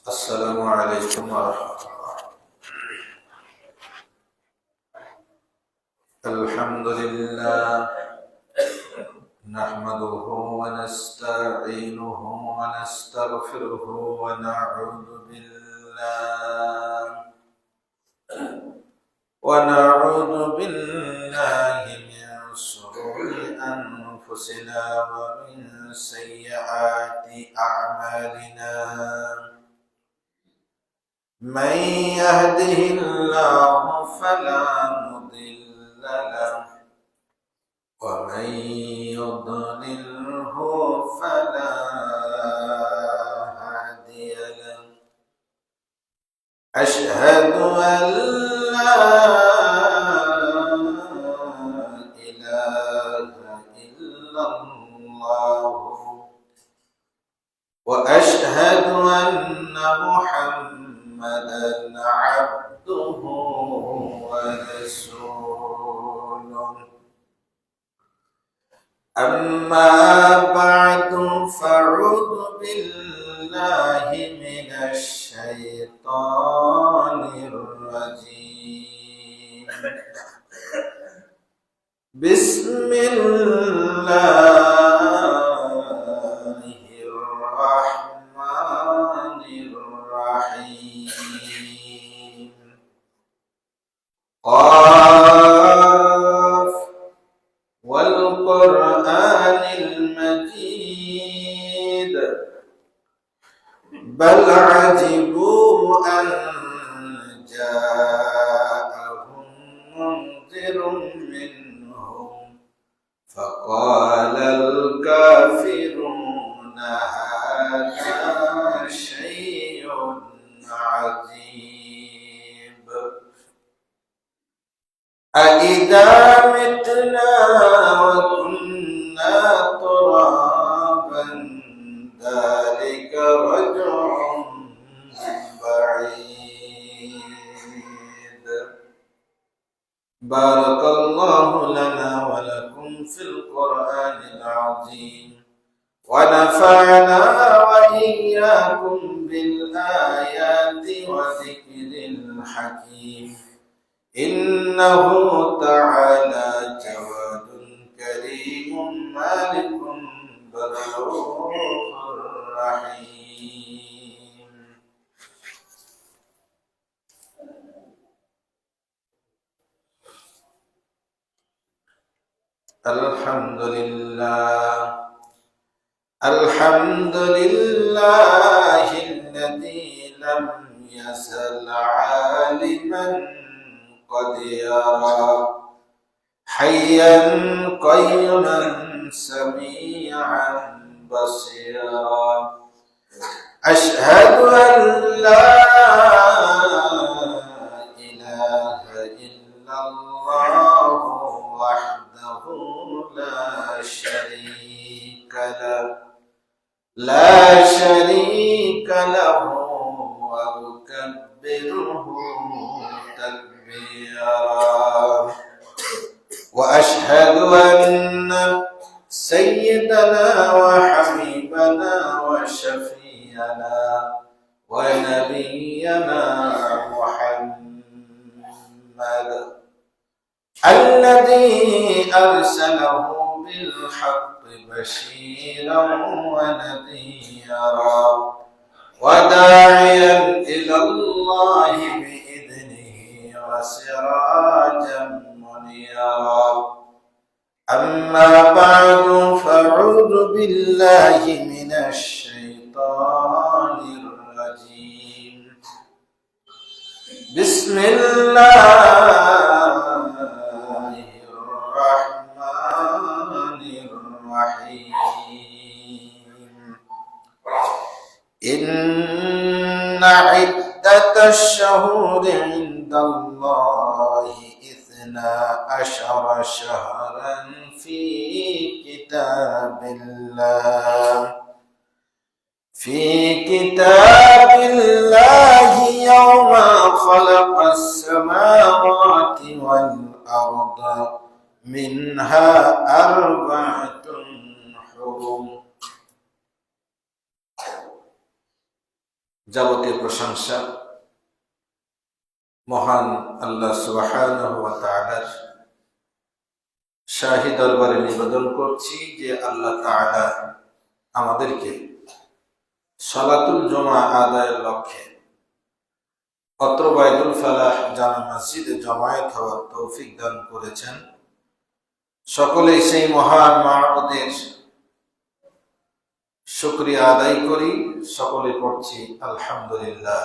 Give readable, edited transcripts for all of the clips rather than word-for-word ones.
السلام عليكم ورحمة الله. الحمد لله نحمده ونستعينه ونستغفره ونعوذ بالله من شرور أنفسنا ومن سيئات أعمالنا. من يهده الله فلا مضل له ومن يضلله فلا هادي له. أشهد أن لا إله إلا الله وأشهد أن محمدًا عبده ورسوله. أما بعد فأعوذ بالله من الشيطان الرجيم. بسم الله الرحمن الرحيم. قاف والقرآن المجيد بل عجبوا أن جاءهم منذر منهم فقال الكافرون هذا شيء عجيب. أإذا متنا وكنا ترابا ذلك رجع بعيد. بارك الله لنا ولكم في القرآن العظيم ونفعنا وإياكم بالآيات وذكر الحكيم. إنه تعالى جواد كريم مالك برؤوف رحيم. الحمد لله الذي لم يزل عالما قد يرى حيا قيما سميعا بصيرا. أشهد أن لا إله إلا الله وحده لا شريك له وأكبره تكبيرا. وأشهد أن سيدنا وحبيبنا وشفيعنا ونبينا محمد الذي أرسله بالحق بشيرا ونذيرا وداعيا إلى الله بإذنه وسراجا منيرا. أما بعد فأعوذ بالله من الشيطان الرجيم. بسم الله الرحمن الرحيم. إن عدة الشهور عند الله 12 شهرا في كتاب الله يوم خلق السماوات والأرض منها 4 حرم যাবতীয় প্রশংসা মহান আল্লাহ সুবহানাহু ওয়া তাআলার শাহী দরবারে নিবেদন করছি যে আল্লাহ তাআলা আমাদেরকে সালাতুল জুমা আদায়ের লক্ষ্যে অত্র বাইতুল ফালাহ জামে মসজিদে জমায়েত হওয়ার তৌফিক দান করেছেন। সকলেই সেই মহান মাবুদের শুকরিয়া আদায় করি, সকলে পড়ছি আলহামদুলিল্লাহ।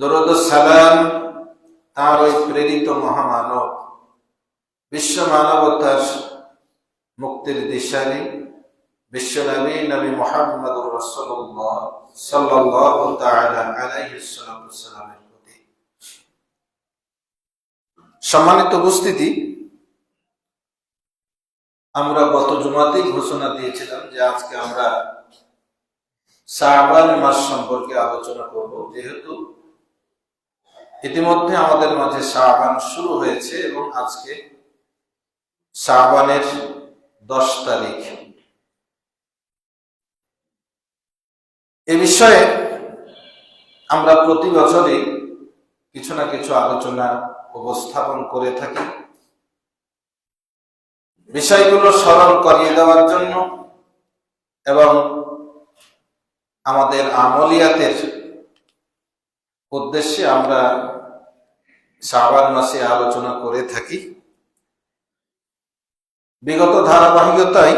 দরুদ ও সালাম তাঁর ওই প্রেরিত মহামানব, বিশ্ব মানবতার মুক্তির দিশারি বিশ্বনবী নবী মুহাম্মদুর রাসূলুল্লাহ সাল্লাল্লাহু তাআলা আলাইহি ওয়াসাল্লামের প্রতি। সম্মানিত উপস্থিতি, আমরা গত জুমাতেই ঘোষণা দিয়েছিলাম যে আজকে আমরা শাবান মাস সম্পর্কে আলোচনা করব, যেহেতু ইতিমধ্যে আমাদের মাঝে শাবান শুরু হয়েছে এবং আজকে শাবানের 10 তারিখ। এ বিষয়ে আমরা প্রতি বছরই কিছু না কিছু আলোচনা উপস্থাপন করে থাকি, বিষয়গুলো স্মরণ করিয়ে দেওয়ার জন্য এবং আমাদের আমলিয়াতের উদ্দেশ্যে আমরা শাবান মাসে আলোচনা করে থাকি। বিগত ধারাবাহিকতায়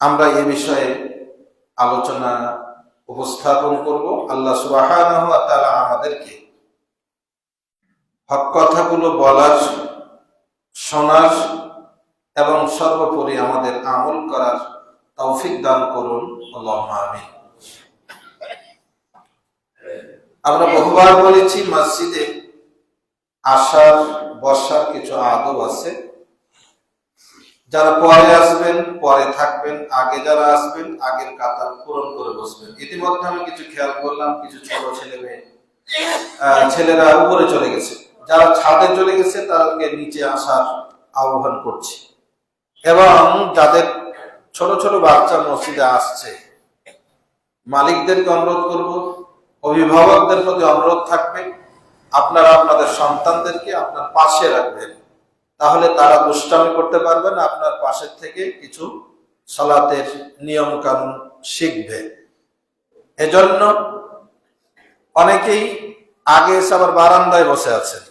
আমরা এ বিষয়ে আলোচনা উপস্থাপন করব। আল্লাহ সুবহানাহু ওয়া তাআলা আমাদেরকে হক কথাগুলো বলার, শোনার এবং সর্বোপরি আমাদের আমল করার তৌফিক দান করুন, আল্লাহুম্মা আমিন। আমরা বহুবার বলেছি, মসজিদে আসার বসার কিছু আদব আছে। যারা পরে আসবেন পরে থাকবেন, আগে যারা আসবেন আগের কাতার পূরণ করে বসবেন। ইতিমধ্যে আমি কিছু খেয়াল করলাম, কিছু ছোট ছেলেরা উপরে চলে গেছে, যারা ছাদে চলে গেছে তাদেরকে নিচে আসার আহ্বান করছি। এবং যাদের ছোট ছোট বাচ্চা মসজিদে আসছে, মালিকদেরকে অনুরোধ করব, অভিভাবকদের প্রতি অনুরোধ থাকবে, আপনারা আপনাদের সন্তানদেরকে আপনার পাশে রাখবেন, তাহলে তারা দুষ্টামি করতে পারবে না, আপনার পাশের থেকে কিছু সালাতের নিয়ম কানুন শিখবে। এজন্য অনেকেই আগে এসে আবার বারান্দায় বসে আছেন।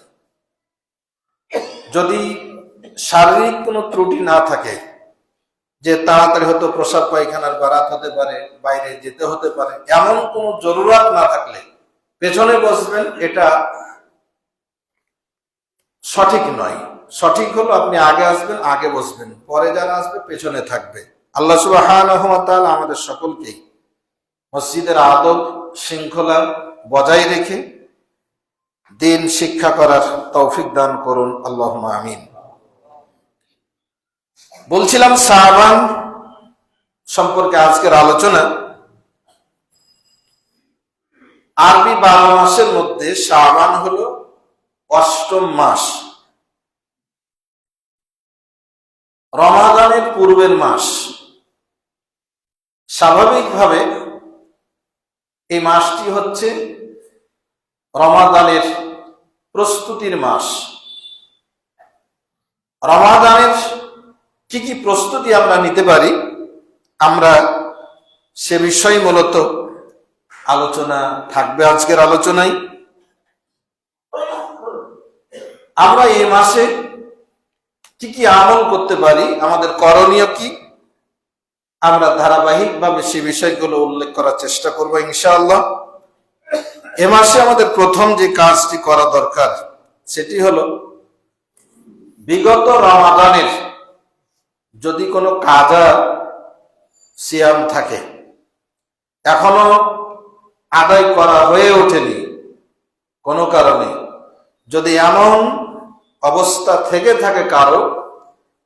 যদি শারীরিক কোনো ত্রুটি না থাকে, যে তাড়াতাড়ি হয়তো প্রসাব পায়খানার বারাত হতে পারে, বাইরে যেতে হতে পারে, এমন কোনো জরুরত না থাকলে পেছনে বসবেন, এটা সঠিক নয়। সঠিক হলো আপনি আগে আসবেন, আগে বসবেন, পরে যারা আসবে পেছনে থাকবে। আল্লাহ সুবহানাহু ওয়া তাআলা আমাদের সকলকেই মসজিদের আদব শৃঙ্খলা বজায় রেখে দিন শিক্ষা করার তৌফিক দান করুন, আল্লাহুম্মা আমিন। বলছিলাম শাবান সম্পর্কে আজকের আলোচনা। আরবি 12 মাসের মধ্যে শাবান হলো 8ম মাস, রমাদানের পূর্বের মাস। স্বাভাবিকভাবে এই মাসটি হচ্ছে রমাদানের প্রস্তুতির মাস। রমাদানের কি কি প্রস্তুতি আমরা নিতে পারি, আমরা সে বিষয়ে মূলত আলোচনা থাকবে আজকের আলোচনায়। আমরা এই মাসে কি কি আমল করতে পারি, আমাদের করণীয় কি, আমরা ধারাবাহিকভাবে সে বিষয়গুলো উল্লেখ করার চেষ্টা করব ইনশাআল্লাহ। এ মাসে আমাদের প্রথম যে কাজটি করা দরকার সেটি হলো, বিগত রমাদানের যদি কোনো কাজা সিয়াম থাকে, এখনো আদায় করা হয়ে ওঠেনি কোনো কারণে, যদি এমন অবস্থা থেকে থাকে কারো,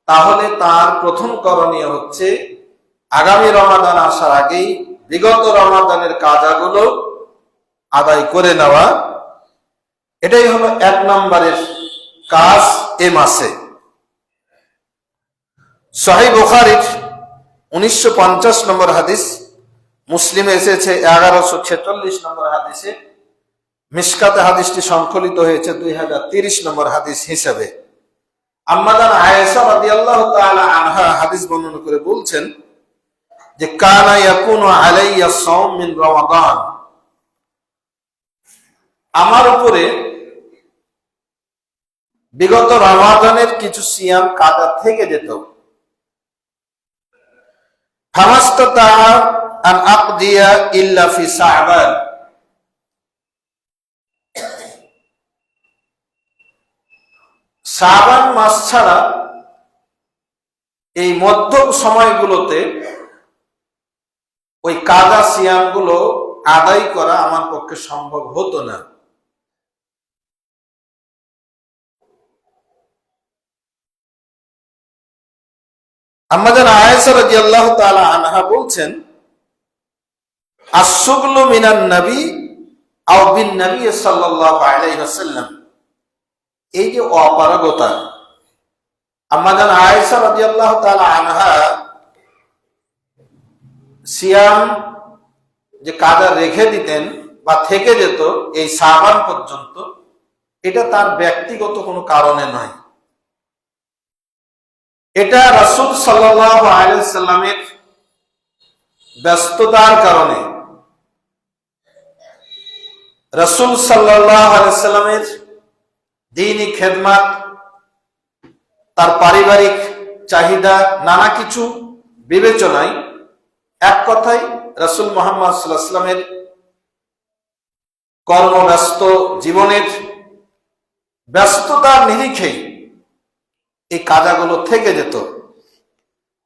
তাহলে তার প্রথম করণীয় হচ্ছে আগামী রমাদান আসার আগেই বিগত রমাদানের কাজাগুলো আদায় করে নেওয়া। এটাই হলো 1 নম্বরের কাজ এ মাসে। সহিহ বুখারীর 1950 নম্বর হাদিস, মুসলিমে এসেছে 1146 নম্বর হাদিসে, মিশকাতে হাদিসটি সংকলিত হয়েছে 2030 নম্বর হাদিস হিসাবে। আম্মা জান আয়েশা রাদিয়াল্লাহু তাআলা আনহা হাদিস বর্ণনা করে বলছেন যে কানা ইয়াকুনু আলাইয়া সাওম মিন রমাদান, আমার উপরে বিগত রমাদানের কিছু সিয়াম কাজা থেকে যেত। ফামাস্তাতা আন আকদিয়া ইল্লা ফি শাবান, শাবান মাস ছাড়া এই মধ্যম সময়গুলোতে ওই কাজা সিয়াম গুলো আদায় করা আমার পক্ষে সম্ভব হতো না। আম্মা জান আয়েশা রাদিয়াল্লাহু তাআলা আনহা বলছেন আসসুগলু মিনান নবী আও বিন নবী সাল্লাল্লাহু আলাইহি ওয়াসাল্লাম, এই যে অপারগতা, আম্মা জান আয়েশা রাদিয়াল্লাহু তাআলা আনহা সিয়াম যে কাজা রেখে দিতেন বা থেকে যেত এই শাবান পর্যন্ত, এটা তার ব্যক্তিগত কোনো কারণে নয়, এটা রাসূল সাল্লাল্লাহু আলাইহি ওয়াসাল্লামের ব্যস্ততার কারণে। রাসূল সাল্লাল্লাহু আলাইহি ওয়াসাল্লামের দ্বীনি খেদমত, তার পারিবারিক চাহিদা, নানা কিছু বিবেচনায়, এক কথায় রাসূল মুহাম্মদ সাল্লাল্লাহু আলাইহি ওয়াসাল্লামের কর্মব্যস্ত জীবনের ব্যস্ততার নিরিখে এই কাজাগুলো থেকে যেত।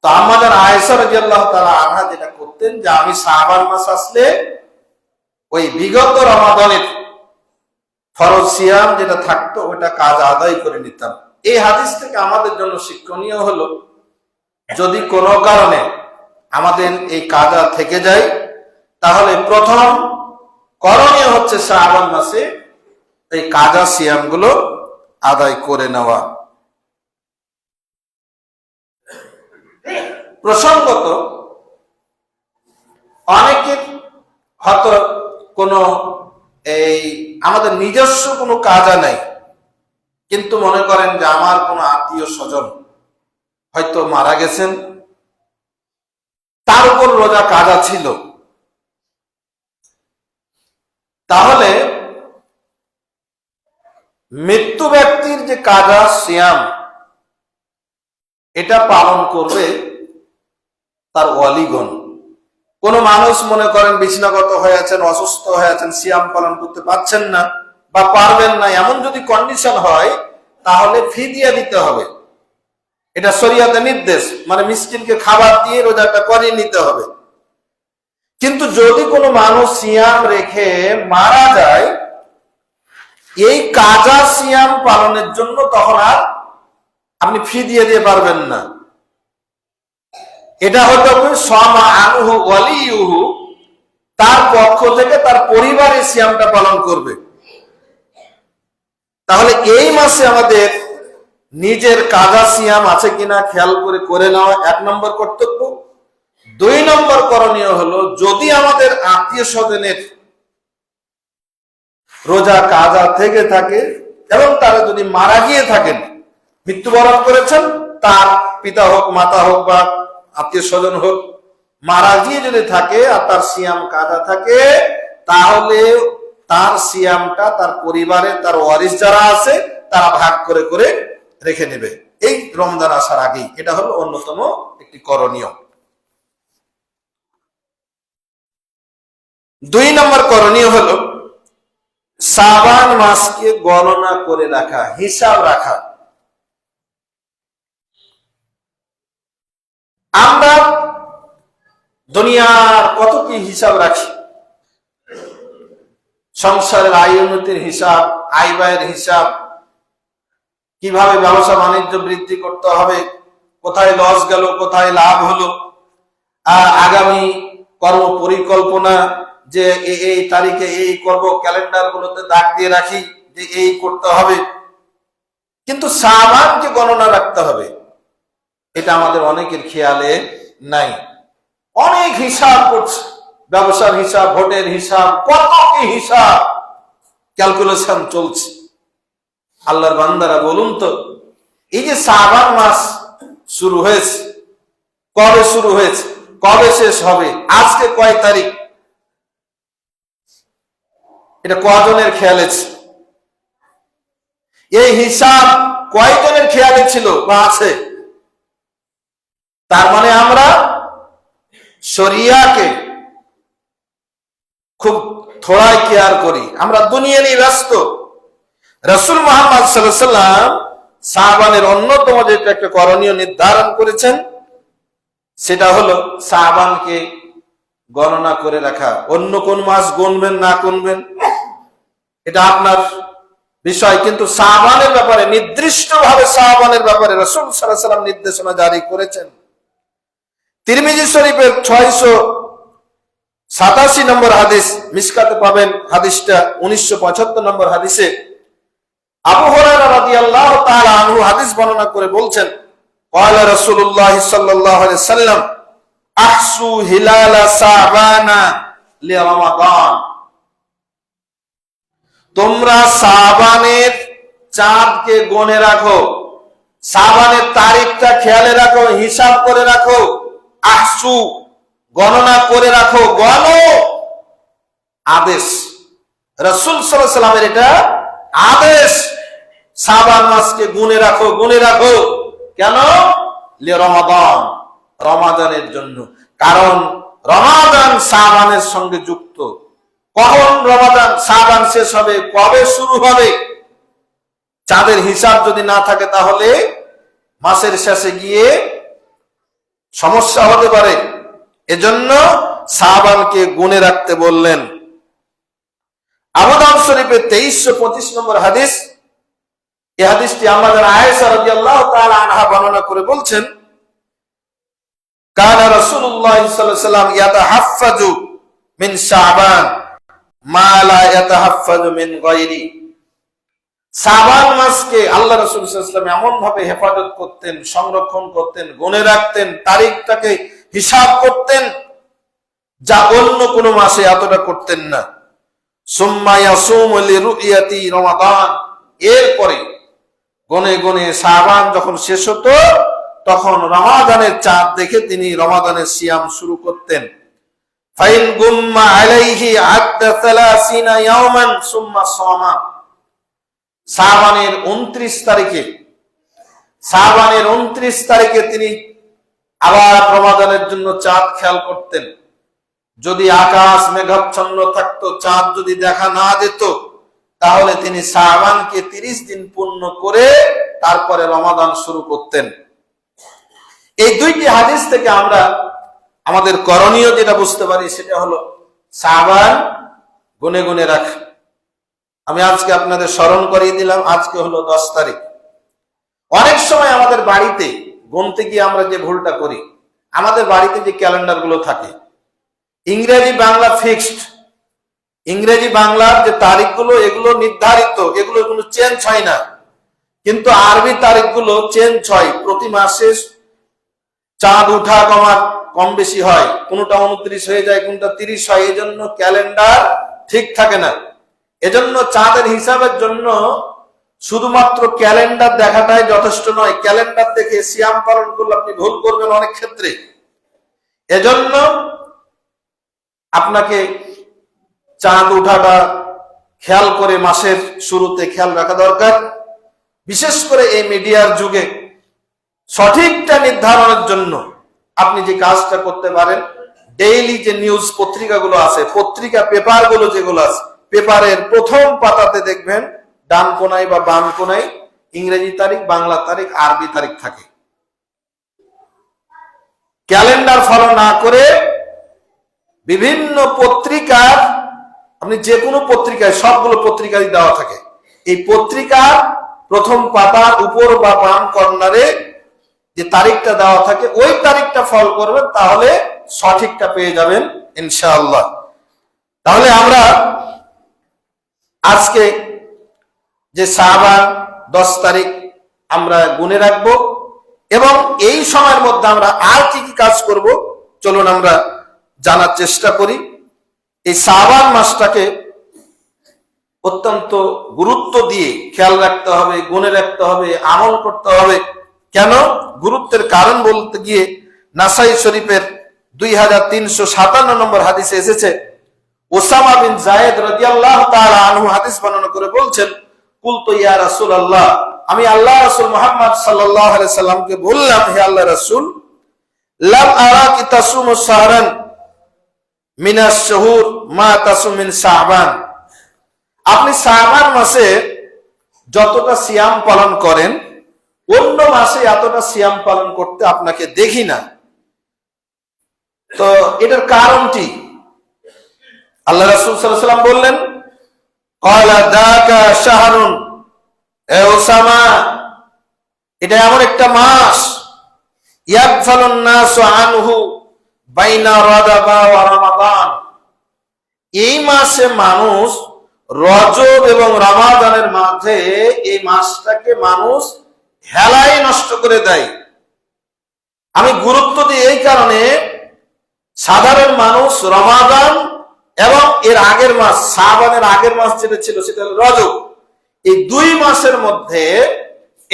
তো আম্মা জান আয়েশা রাদিয়াল্লাহু তাআলা আনহা যেটা করতেন যে আমি শাবান মাস আসলে ওই বিগত রমাদানের ফরজ সিয়াম যেটা থাকতো ওটা কাজা আদায় করে নিতাম। এই হাদিস থেকে আমাদের জন্য শিক্ষণীয় হলো, যদি কোনো কারণে আমাদের এই কাজা থেকে যায় তাহলে প্রথম করণীয় হচ্ছে শাবান মাসে এই কাজা সিয়াম গুলো আদায় করে নেওয়া। প্রসঙ্গত অনেকের হয়তো কোনো এই আমাদের নিজস্ব কোনো কাজা নাই, কিন্তু মনে করেন যে আমার কোনো আত্মীয় স্বজন হয়তো মারা গেছেন, তার উপর রোজা কাজা ছিল, তাহলে মৃত্যু ব্যক্তির যে কাজা সিয়াম এটা পালন করবে তার ওয়ালিগণ। কোন মানুষ মনে করেন বিছানাগত হয়ে আছেন, অসুস্থ হয়ে আছেন, সিয়াম পালন করতে পারছেন না বা পারবেন না, এমন যদি কন্ডিশন হয় তাহলে ফিদিয়া দিতে হবে, এটা শরীয়তের নির্দেশ, মানে মিসকিনকে খাবার দিয়ে রোজাটা করিয়ে নিতে হবে। কিন্তু যদি কোনো মানুষ সিয়াম রেখে মারা যায়, এই কাজা সিয়াম পালনের জন্য তখন আর আপনি ফিদিয়া দিয়ে পারবেন না, এটা হতে হবে সামা আনহু ওয়ালিয়ুহু, তার পক্ষ থেকে তার পরিবারের সিয়ামটা পালন করবে। তাহলে এই মাসে আমাদের নিজের কাজা সিয়াম আছে কিনা খেয়াল করে নেওয়া 1 নম্বর কর্তব্য। 2 নম্বর করণীয় হলো, যদি আমাদের আত্মীয় স্বজনের রোজা কাজা থেকে থাকে এবং তারা যদি মারা গিয়ে থাকেন, মৃত্যুবরণ করেছেন, তার পিতা হোক, মাতা হোক বা আত্মীয় স্বজন হোক, মারা গিয়ে যদি থাকে আর তার সিয়াম কাজা থাকে, তাহলে তার সিয়ামটা তার পরিবারে তার ওয়ারিস যারা আছে তারা ভাগ করে করে রেখে নেবে এই রমজান আসার আগেই। এটা হলো অন্যতম একটি করণীয়। 2 নম্বর করণীয় হলো শাবান মাসকে গণনা করে রাখা, হিসাব রাখা। আমরা দুনিয়ার কত কি হিসাব রাখি, সংসারের আয় উন্নতির হিসাব, আয় ব্যয়ের হিসাব, কিভাবে ব্যবসা বাণিজ্য বৃদ্ধি করতে হবে, কোথায় লস গেল, কোথায় লাভ হলো, আগামী কর্ম পরিকল্পনা, যে এই তারিখে এই করব, ক্যালেন্ডার গুলোতে দাগ দিয়ে রাখি যে এই করতে হবে। কিন্তু শাবানকে গণনা রাখতে হবে, এটা আমাদের অনেকের খেয়ালে নাই। অনেক হিসাব করছে, ব্যবসার হিসাব, ভোটের হিসাব, কত কি হিসাব ক্যালকুলেশন চলছে। আল্লাহর বান্দারা বলুন তো, এই যে শাবান মাস শুরু হয়েছে, কবে শুরু হয়েছে, কবে শেষ হবে, আজকে কয় তারিখ, এটা কজনের খেয়ালে ছিল? এই হিসাব কয়জনের খেয়ালে ছিল বা আছে? তার মানে আমরা শরিয়াকে খুব থোড়াই কেয়ার করি, আমরা দুনিয়া নিয়ে ব্যস্ত। রাসূল মুহাম্মদ সাল্লাল্লাহু আলাইহি ওয়াসাল্লাম শাবানের অন্যতম যেটা একটা করণীয় নির্ধারণ করেছেন, সেটা হলো শাবানকে গণনা করে রাখা। অন্য কোন মাস গুনবেন না গুনবেন এটা আপনার বিষয়, কিন্তু শাবানের ব্যাপারে নির্দিষ্টভাবে শাবানের ব্যাপারে রাসূল সাল্লাল্লাহু আলাইহি ওয়াসাল্লাম নির্দেশনা জারি করেছেন। তিরমিজি শরীফের 687 নম্বর হাদিস, মিশকাতে পাবেন হাদিসটা 1975 নম্বর হাদিসে আবু হুরায়রা রাদিয়াল্লাহু তাআলা আনহু হাদিস বর্ণনা করে বলছেন, ক্বালা রাসূলুল্লাহ সাল্লাল্লাহু আলাইহি ওয়াসাল্লাম আহসু হিলালা শাবানা লিরমাদান, তোমরা শাবানের চাঁদকে গণে রাখো, শাবানের তারিখটা খেয়ালে রাখো, হিসাব করে রাখো। আহসু গণনা করে রাখো, গণো আদেশ, রাসূল সাল্লাল্লাহু আলাইহি ওয়াসাল্লামের এটা আদেশ। শাবান মাসকে গুনে রাখো, গুনে রাখো। কেন? লিরমাদান, রমাদানের জন্য। কারণ রমাদান শাবানের সঙ্গে যুক্ত। কখন রমাদান শাবান শেষ হবে, কবে শুরু হবে, চাঁদের হিসাব যদি না থাকে তাহলে মাসের শেষে গিয়ে সমস্যা হতে পারে। এজন্য শাবানকে গুনে রাখতে বললেন। আবু দাউদ শরীফের 2325 নম্বর হাদিস, এই হাদিসটি আমাদের আয়েশা রাদিয়াল্লাহু তাআলা আনহা বর্ণনা করে বলছেন, কানা রাসূলুল্লাহ সাল্লাল্লাহু আলাইহি ওয়াসাল্লাম ইয়াতাহাফফাজু মিন শাবান মা লা ইয়াতাহাফফাজু মিন গায়রি। শাবান মাসকে আল্লাহ রাসূল সাল্লাল্লাহু আলাইহি ওয়াসাল্লাম এমন ভাবে হেফাজত করতেন, সংরক্ষণ করতেন, গুনে রাখতেন, তারিখটাকে হিসাব করতেন, যা অন্য কোন মাসে এতটা করতেন না। সুম্মা ইয়াসুমু লিরুয়াতি রমাদান, এরপরে গনে গনে শাবান যখন শেষ হতো তখন রমাদানের চাঁদ দেখে তিনি রমাদানের সিয়াম শুরু করতেন। ফাইন গুম্মা আলাইহি আদ্দা 30 ইয়াওমান সুম্মা সামা, শাবানের 29 তারিখে তিনি আবার রমাদানের জন্য চাঁদ খেয়াল করতেন। যদি আকাশ মেঘাচ্ছন্ন থাকতো, চাঁদ যদি দেখা না যেত, তাহলে তিনি শাবানকে 30 দিন পূর্ণ করে তারপরে রমাদান শুরু করতেন। এই দুইটি হাদিস থেকে আমরা আমাদের করণীয় যেটা বুঝতে পারি সেটা হলো শাবান গুনে গুনে রাখা। আমি আজকে আপনাদের স্মরণ করিয়ে দিলাম, আজকে হলো 10 তারিখ। অনেক সময় আমাদের বাড়িতে গুনতে গিয়ে আমরা যে ভুলটা করি, আমাদের বাড়িতে যে ক্যালেন্ডার গুলো থাকে ইংরেজি বাংলা ফিক্সড, ইংরেজি বাংলার যে তারিখগুলো এগুলো নির্ধারিত, এগুলো কোনো চেঞ্জ হয় না। কিন্তু আরবি তারিখগুলো চেঞ্জ হয়, প্রতি মাসে চাঁদ উঠা কমা কম বেশি হয়, কোনটা 29 হয়ে যায়, কোনটা 30 হয়। এজন্য ক্যালেন্ডার ঠিক থাকে না। এজন্য চাঁদের হিসাবের জন্য শুধুমাত্র ক্যালেন্ডার দেখাটাই যথেষ্ট নয়। ক্যালেন্ডার দেখে সিয়াম পালন করলে আপনি ভুল করবেন অনেক ক্ষেত্রে। এজন্য আপনাকে চাঁদ উঠাটা খেয়াল করে মাসের শুরুতে খেয়াল রাখা দরকার। বিশেষ করে এই মিডিয়ার যুগে সঠিকটা নির্ধারণের জন্য আপনি যে কাজটা করতে পারেন, ডেইলি যে নিউজ পত্রিকাগুলো আছে, পত্রিকা পেপারগুলো যেগুলো আছে, পেপারের প্রথম পাতাতে দেখবেন ডান কোনায় বা বাম কোনায় ইংরেজি তারিখ, বাংলা তারিখ, আরবি তারিখ থাকে। ক্যালেন্ডার ফলো না করে বিভিন্ন পত্রিকার, আপনি যে কোনো পত্রিকায়, সবগুলো পত্রিকায় দেওয়া থাকে, এই পত্রিকার প্রথম পাতার উপর বা বাম কর্নারে যে তারিখটা দেওয়া থাকে ওই তারিখটা ফলো করবেন, তাহলে সঠিকটা পেয়ে যাবেন ইনশাআল্লাহ। তাহলে আমরা আজকে যে শাবান 10 তারিখ আমরা গুনে রাখবো, এবং এই সময়ের মধ্যে আমরা আর কি কি কাজ করব চলুন আমরা জানার চেষ্টা করি। এই শাবান মাসটাকে অত্যন্ত গুরুত্ব দিয়ে খেয়াল রাখতে হবে, গুণে রাখতে হবে, আমল করতে হবে। কেন? গুরুত্বের কারণ বলতে গিয়ে নাসাই শরীফের 2357 নম্বর হাদিসে এসেছে, ওসামা বিন যায়েদ রাদিয়াল্লাহু তাআলা আনহু হাদিস বর্ণনা করে বলছেন, কুলতু ইয়া রাসূলুল্লাহ, আমি আল্লাহ রাসূল মুহাম্মদ সাল্লাল্লাহু আলাইহি সাল্লামকে বললাম, হে আল্লাহর রাসূল, লাম আরাকি তাসুমু শাহরান মিনাশ শুহুর মা তাসুম মিন শাবান, আপনি শাবান মাসে যতটা সিয়াম পালন করেন অন্য মাসে এতটা সিয়াম পালন করতে আপনাকে দেখি না। তো এটার কারণটি আল্লাহ রাসূল সাল্লাল্লাহু আলাইহি ওয়াসাল্লাম বললেন, ক্বালা দাকা শাহরুন, এ ওসামা, এটা এমন একটা মাস, ইয়াগফালুন নাসু আনহু বাইনা রাদাবা ওয়া রমাদান, এই মাসে মানুষ রজব এবং রমাদানের মাঝে এই মাসটাকে মানুষ হেলায় নষ্ট করে দেয়। আমি গুরুত্ব দিই এই কারণে, সাধারণ মানুষ রমাদান এবং এর আগের মাস শাবানের আগের মাস যেটা ছিল সেটা হলো রজব, এই দুই মাসের মধ্যে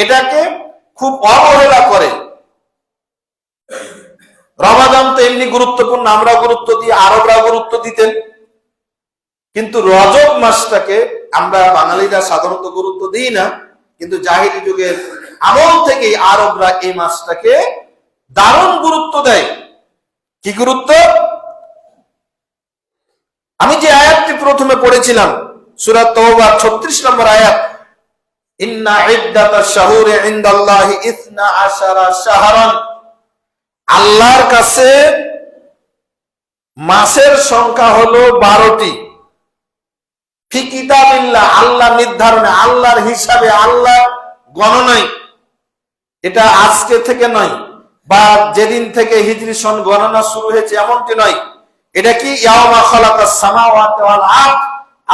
এটাকে খুব অবহেলা করে। রমাদান তো এমনি গুরুত্বপূর্ণ, আমরা গুরুত্ব দিই, আরবরা গুরুত্ব দিতেন, কিন্তু রজব মাসটাকে আমরা বাঙালিরা সাধারণত গুরুত্ব দিই না, কিন্তু জাহিলি যুগের আমল থেকে আরবরা এই মাসটাকে দারুণ গুরুত্ব দেয়। কি গুরুত্ব? আমি যে আয়াতটি প্রথমে পড়েছিলাম সূরা তাওবা 36 নম্বর আয়াত, ইন্না ইদ্দাতাশ শাহুরি ইনদাল্লাহি 12 শাহরান, আল্লাহর কাছে মাসের সংখ্যা হলো 12টি, ফি কিতাবিল্লাহ, আল্লাহ নির্ধারণে, আল্লাহর হিসাবে, আল্লাহ গণনায়, এটা আজকে থেকে নয় বা যেদিন থেকে হিজরি সন গণনা শুরু হয়েছে এমনটি নয়, এটা কি ইয়াউমা খালাকাস সামাওয়াতি ওয়াল আরদ,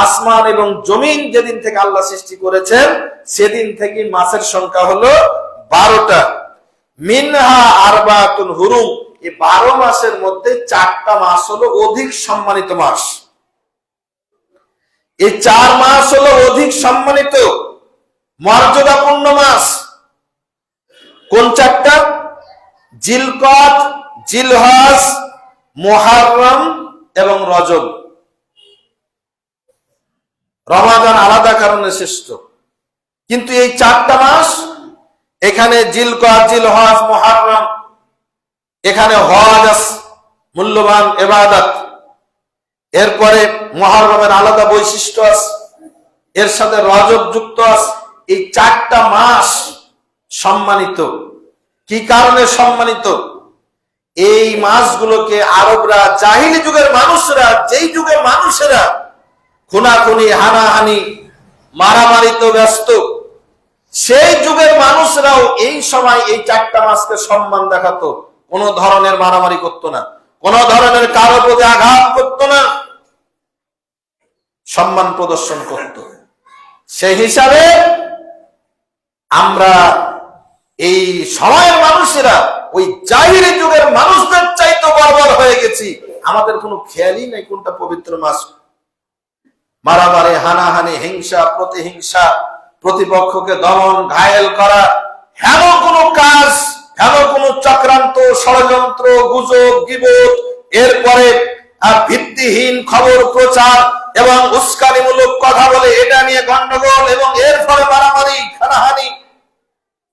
আসমান এবং জমিন যেদিন থেকে আল্লাহ সৃষ্টি করেছেন সেদিন থেকে মাসের সংখ্যা হলো 12টা। মিনহা আরবাতুন হুরুম, এই 12 মাসের মধ্যে 4টা মাস হলো অধিক সম্মানিত মাস। এই 4 মাস হলো অধিক সম্মানিত মর্যাদাপূর্ণ মাস। কোন 4টা? জিলকদ, জিলহজ, মুহররম এবং রজব। রমাদান আলাদা কারণে শ্রেষ্ঠ, কিন্তু এই 4টা মাস, এখানে জিলকদ, জিলহজ, মুহররম, এখানে হজ মূল্যবান ইবাদত, এরপরে মুহররমের আলাদা বৈশিষ্ট্য আছে, এর সাথে রজব যুক্ত আছে। এই 4টা মাস সম্মানিত। কি কারণে সম্মানিত? এই মাসগুলোকে আরবরা, জাহিলি যুগের মানুষরা, যেই যুগের মানুষেরা খুনাখুনি, হানাহানি, মারামারিতে ব্যস্ত, সেই যুগের মানুষরাও এই সময় এই 4টা মাসকে সম্মান দেখাতো, কোন ধরনের মারামারি করতো না, কোন ধরনের কারো প্রতি আঘাত করতো না, সম্মান প্রদর্শন করত। সেই হিসাবে আমরা এই সময়ের মানুষেরা ওই জাহিলি যুগের মানুষদের চাইতে বর্বর হয়ে গেছি। আমাদের কোনো খেয়ালই নেই কোনটা পবিত্র মাস। মারামারি, হানাহানি, হিংসা, প্রতিহিংসা, প্রতিপক্ষকে দমন, ঘায়েল করা, হেন কোনো কাজ, হেন কোনো চক্রান্ত, ষড়যন্ত্র, গুজব, গীবত, এরপরে ভিত্তিহীন খবর প্রচার এবং উস্কানিমূলক কথা বলে এটা নিয়ে গন্ডগোল এবং এর ফলে মারামারি, হানাহানি,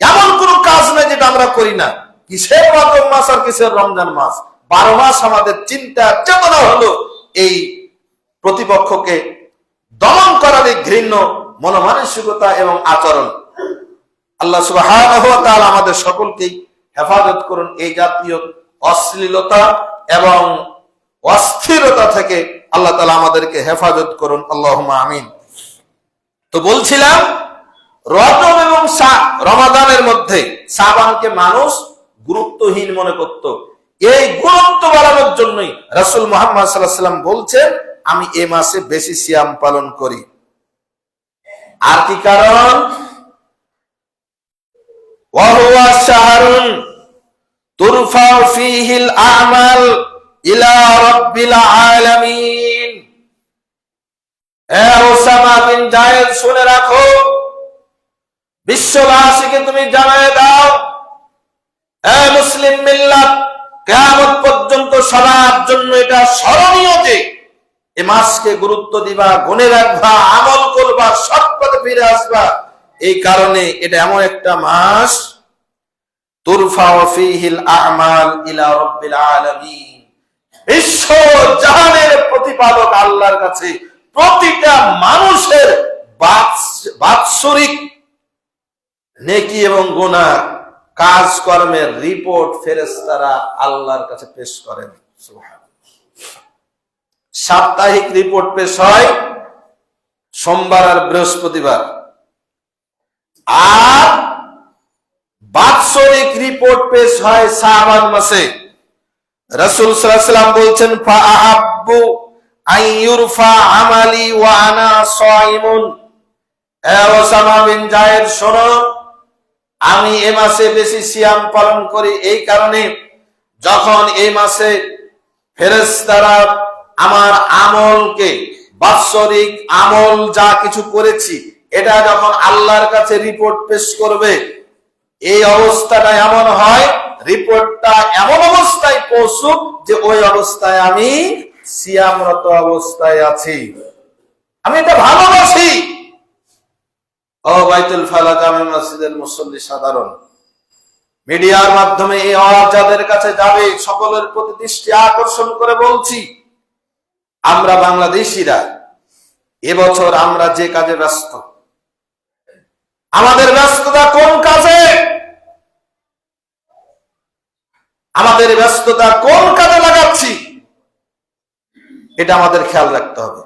এমন কোন কাজ নেই যেটা আমরা করি না। কিসের রজব মাস আর কিসের রমজান মাস? 12 মাস আমাদের চিন্তা চেতনা হলো এই প্রতিপক্ষকে দমন করার এই ঘৃণ্য মনোমানসিকতা এবং আচরণ। আল্লাহ সুবহানাহু ওয়া তাআলা আমাদের সকলকেই হেফাজত করুন এই জাতীয় অশ্লীলতা এবং অস্থিরতা থেকে। আল্লাহ তাআলা আমাদেরকে হেফাজত করুন, আল্লাহুম্মা আমিন। তো বলছিলাম, রজব এবং রমাদানের মধ্যে শাবানকে মানুষ গুরুত্বহীন মনে করত। এই গুরুত্ব বাড়ানোর জন্যই রাসূল মুহাম্মদ সাল্লাল্লাহু আলাইহি ওয়াসাল্লাম বলছেন, আমি এই মাসে বেশি সিয়াম পালন করি। আর কি কারণ? ওয়া হুয়া শাহরুন তুরফাউ ফীহিল আমাল ইলা রাব্বিল আলামিন, ওসামা বিন জায়েদ শুনে রাখো, বিশ্ববাসীকে তুমি জানায় দাও, মুসলিম মিল্লাত কিয়ামত পর্যন্ত সবার জন্য এটা স্মরণীয় যে এ মাসকে গুরুত্ব দিবা, গুনে রাখবা, আমল করবা, সৎ পথে ফিরে আসবা। এই কারণে এটা এমন একটা মাস, তুরফাউ ফীহিল আ'মাল ইলা রাব্বিল আলামিন, বিশ্ব জাহানের প্রতিপালক আল্লাহর কাছে প্রতিটা মানুষের বাৎসরিক নেকি এবং গুনাহ কাজকর্মের রিপোর্ট ফেরেশতারা আল্লাহর কাছে পেশ করেন। সাপ্তাহিক রিপোর্ট পেশ হয় সোমবার আর বৃহস্পতিবার, আর বাৎসরিক রিপোর্ট পেশ হয় শাবান মাসে। রাসূল সাল্লাল্লাহু আলাইহি ওয়াসাল্লাম বলছেন, ফাআহাব্বু আইয়ুরফা আমালি ওয়া আনা সাইমুন। ওসামা বিন জায়েদ শোনো, আমি এই মাসে বেশি সিয়াম পালন করি এই কারণে, যখন এই মাসে ফেরেশতারা আমার আমলকে, বাৎসরিক আমল যা কিছু করেছি এটা যখন আল্লাহর কাছে রিপোর্ট পেশ করবে, এই অবস্থাটা এমন হয়, রিপোর্টটা এমন অবস্থায় পৌঁছুক যে ওই অবস্থায় আমি সিয়ামরত অবস্থায় আছি। আমি এটা ভালোবাসি। ও বাইতুল ফালা জামে মসজিদের মুসল্লি সাধারণ, মিডিয়ার মাধ্যমে এই আওয়াজ যাদের কাছে যাবে সকলের প্রতি দৃষ্টি আকর্ষণ করে বলছি, আমরা বাংলাদেশিরা এবছর আমরা যে কাজে ব্যস্ত, আমাদের ব্যস্ততা কোন কাজে, আমাদের ব্যস্ততা কোন কাজে লাগাচ্ছি, এটা আমাদের খেয়াল রাখতে হবে।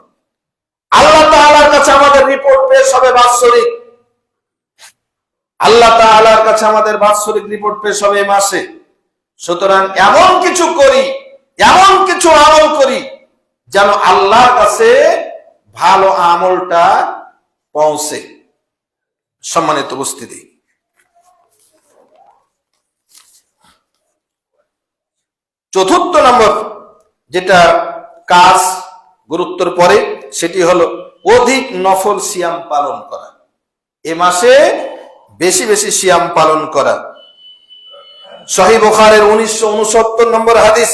আল্লাহ তাআলার কাছে আমাদের রিপোর্ট পেশ হবে বাৎসরিক, আল্লাহ তাআলার কাছে আমাদের বাৎসরিক রিপোর্ট পেশ হবে এই মাসে। সুতরাং এমন কিছু করি, এমন কিছু আমল করি যেন আল্লাহর কাছে ভালো আমলটা পৌঁছে। সম্মানিত উপস্থিতি, চতুর্থ নম্বর যেটা কাজ গুরুত্বের পরে, সেটি হলো অধিক নফল সিয়াম পালন করা। এ মাসে বেশি বেশি সিয়াম পালন করা। সহিহ বুখারীর 1969 নম্বর হাদিস,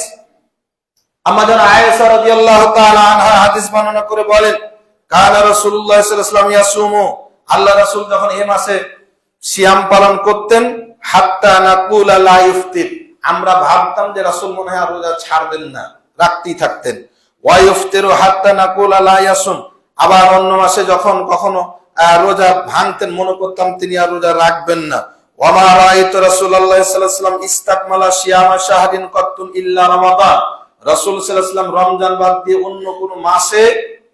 আম্মাজান আয়েশা রাদিয়াল্লাহু তাআলা আনহা হাদিস বর্ণনা করে বলেন, কানা রাসূলুল্লাহ সাল্লাল্লাহু আলাইহি ওয়াসাল্লাম ইয়াসুমু, আল্লাহ রাসূল যখন এই মাসে সিয়াম পালন করতেন, হাত্তা নাকুলা লা ইফতির, আমরা ভাবতাম যে রাসূল মনে হয় আর রোজা ছাড়বেন না, রাখতেই থাকতেন। ওয়া ইফতিরু হাত্তা নাকুলা লা ইয়াসুম, আবার অন্য মাসে যখন কখনো রোজা ভাঙতেন মনে করতাম তিনি আর রোজা রাখবেন না। ওয়া মা রাআইতু রাসূলুল্লাহ সাল্লাল্লাহু আলাইহি ওয়াসাল্লাম ইসতাকমালা সিয়ামা শাহরিন কাত্তুন ইল্লা রমাদান, রাসূল সাল্লাল্লাহু আলাইহি ওয়াসাল্লাম রমজান বাদ দিয়ে অন্য কোন মাসে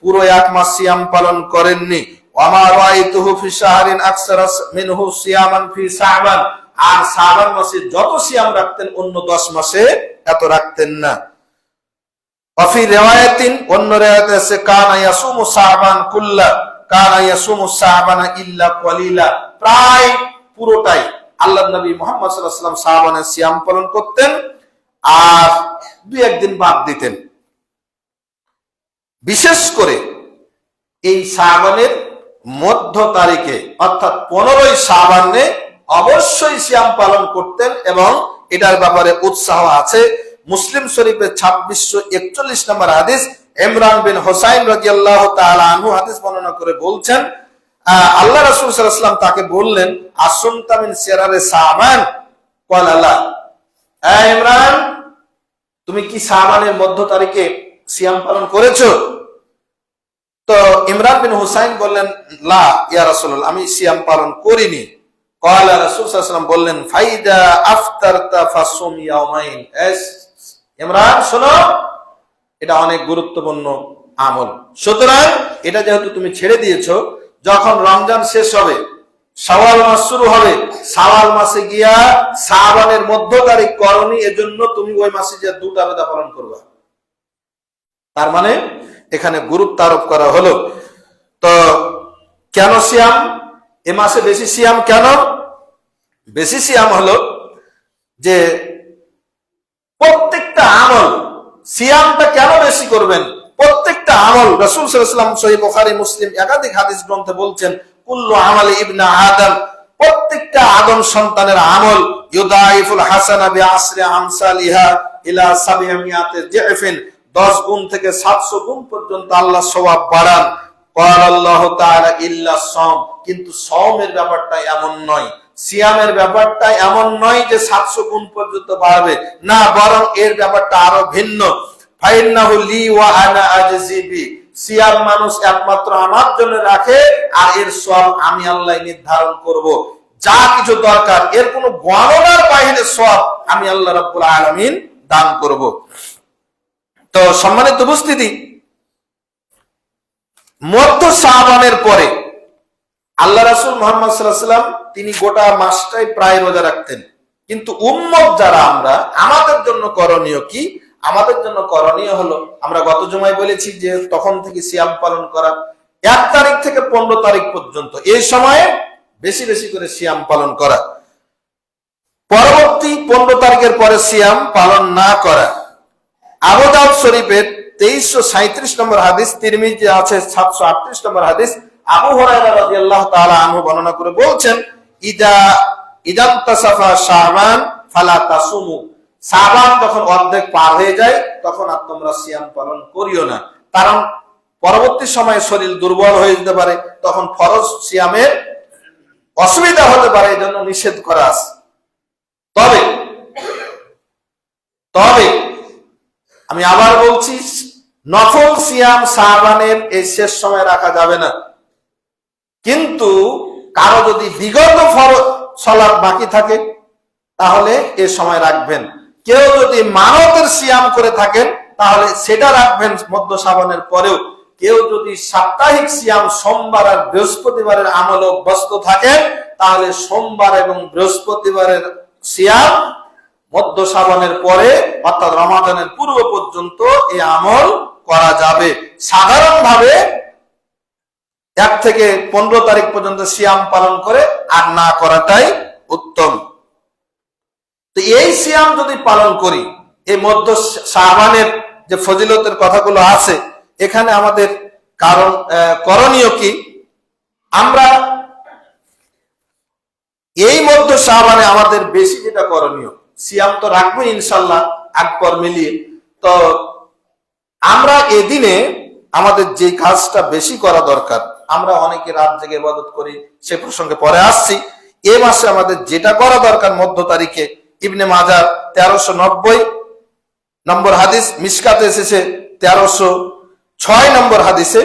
পুরো এক মাস সিয়াম পালন করেননি। ওয়া মা রাআইতুহু ফি শাহরিন আকসারা মিনহু সিয়ামান ফি শাবান, আর শাবান মাসে যত সিয়াম রাখতেন অন্য 10 মাসে এত রাখতেন না। ওয়াফি রিওয়ায়াতিন, অন্য রিওয়ায়াতে আছে, কানা ইয়াসুমু শাবান কুল্লা, কানা ইয়াসুমু শাবানা ইল্লা কলিলা, প্রায় পুরোটাই আল্লাহর নবী মুহাম্মদ সাল্লাল্লাহু আলাইহি ওয়াসাল্লাম শাবানের সিয়াম পালন করতেন, আর দুই একদিন বাদ দিতেন। বিশেষ করে এই শাবানের মধ্য তারিখে অর্থাৎ 15ই শাবানে অবশ্যই সিয়াম পালন করতেন, এবং এটার ব্যাপারে উৎসাহ আছে। মুসলিম শরীফের 2641 নম্বর হাদিস, ইমরান বিন হুসাইন রাদিয়াল্লাহু তাআলা আনহু হাদিস বর্ণনা করে বলছেন, আল্লাহ রাসূল সাল্লাল্লাহু আলাইহি ওয়াসাল্লাম তাকে বললেন, আসুমতা মিন সিরারে শাবান, ক্বালা লা, ইমরান তুমি কি শাবানের মধ্য তারিখে সিয়াম পালন করেছো? তো ইমরান বিন হুসাইন বললেন, লা ইয়া রাসূলুল্লাহ, আমি সিয়াম পালন করিনি। ক্বালা, রাসূল সাল্লাল্লাহু আলাইহি ওয়াসাল্লাম বললেন, ফাইদা আফতারতা ফাসুম ইয়াওমাইন, ইমরান শোনো, এটা অনেক গুরুত্বপূর্ণ আমল। সুতরাং এটা যেহেতু তুমি ছেড়ে দিয়েছো, যখন রমজান শেষ হবে, শাওয়াল মাস শুরু হবে, শাওয়াল মাসে গিয়া শাবানের মধ্য তারিখ করনি, এজন্য তুমি ওই মাসে যে দুটা রোজা পালন করবা। তার মানে এখানে গুরুত্ব আরোপ করা হলো। তো কেন সিয়াম এ মাসে বেশি সিয়াম? কেন বেশি সিয়াম হলো যে প্রত্যেকটা আমল, সিয়ামটা কেন বেশি করবেন? প্রত্যেকটা আমল রাসূল সাল্লাল্লাহু আলাইহি ওয়াসাল্লাম সহিহ বুখারী মুসলিম একাধিক হাদিস গ্রন্থে বলছেন, কুল্লু আমালি ইবনে আদম, প্রত্যেকটা আদম সন্তানের আমল ইউদাইফুল হাসানা বিআশরি আমসালিহা ইলা 700 জিফিন, 10 গুণ থেকে 700 গুণ পর্যন্ত আল্লাহ সওয়াব বাড়ান। ক্বালা আল্লাহু তাআলা ইল্লা সাওম, কিন্তু সাওমের ব্যাপারটা এমন নয়, সিয়ামের ব্যাপারটা এমন নয় যে 700 গুণ পর্যন্ত বাড়বে, না, বরং এর ব্যাপারটা আরো ভিন্ন। ফাইন্নাহু লি ওয়া আনা আজজি বি, সিয়াম মানুষ একমাত্র আমার জন্য রাখে, আর এর সওয়াব আমি আল্লাহ নির্ধারণ করব। যা কিছু দরকার এর কোনো গণনার বাইরে সওয়াব আমি আল্লাহ রাব্বুল আলামিন দান করব। তো সম্মানিত উপস্থিতি, মধ্য শাবানের পরে আল্লাহ রাসূল মুহাম্মদ সাল্লাল্লাহু আলাইহি ওয়াসাল্লাম তিনি গোটা মাসটাই প্রায় রোজা রাখতেন। কিন্তু উম্মত যারা আমরা, আমাদের জন্য করণীয় কি? আমাদের জন্য করণীয় হলো, আমরা গত জুমায় বলেছি যে তখন থেকে সিয়াম পালন করা, 1 তারিখ থেকে 15 তারিখ পর্যন্ত এই সময়ে বেশি বেশি করে সিয়াম পালন করা, পরবর্তী 15 তারিখের পরে সিয়াম পালন না করা। আবু দাউদ শরীফের 2337 নম্বর হাদিস, তিরমিজি আছে 738 নম্বর হাদিস, আবু হুরায়রা রাদিয়াল্লাহু তাআলা আনহু বর্ণনা করে বলছেন, ইদা তাসাফা শাবান ফালা তাসুমু, শাবান যখন অর্ধেক পার হয়ে যায় তখন আর তোমরা সিয়াম পালন করিও না, কারণ পরবর্তী সময়ে শরীর দুর্বল হয়ে যেতে পারে, তখন ফরজ সিয়ামের অসুবিধা হতে পারে, এই জন্য নিষেধ করা আছে। তবে আমি আবার বলছি, নফল সিয়াম শাবানের এই শেষ সময় রাখা যাবে না, কিন্তু কারো যদি বিগত ফরজ সালাত বাকি থাকে তাহলে এ সময় রাখবেন। কেউ যদি মানতের সিয়াম করে থাকেন তাহলে সেটা রাখবেন মধ্য শাবানের পরেও। কেউ যদি সাপ্তাহিক সিয়াম সোমবার আর বৃহস্পতিবারের আমলে অভ্যস্ত থাকেন তাহলে সোমবার এবং বৃহস্পতিবারের সিয়াম মধ্য শাবানের পরে অর্থাৎ রমাদানের পূর্ব পর্যন্ত এই আমল করা যাবে। সাধারণভাবে 1 থেকে 15 তারিখ পর্যন্ত সিয়াম পালন করে আর না করাটাই উত্তম। তো এই সিয়াম যদি পালন করি, এই মধ্য শাবানের যে ফজিলতের কথাগুলো আছে, এখানে আমাদের করণীয় কি? আমরা এই মধ্য শাবানে আমাদের বেশি যেটা করণীয়, সিয়াম তো রাখবো ইনশাল্লাহ আকবর মিলিয়ে, তো আমরা এদিনে আমাদের যে কাজটা বেশি করা দরকার, আমরা অনেকে রাত জেগে ইবাদত করি, সে প্রসঙ্গে পরে আসছি। এ মাসে আমাদের যেটা করা দরকার, মধ্য তারিখে ইবনে মাজাহ 1390 নম্বর হাদিস, মিশকাতে এসেছে 1306 নম্বর হাদিসে,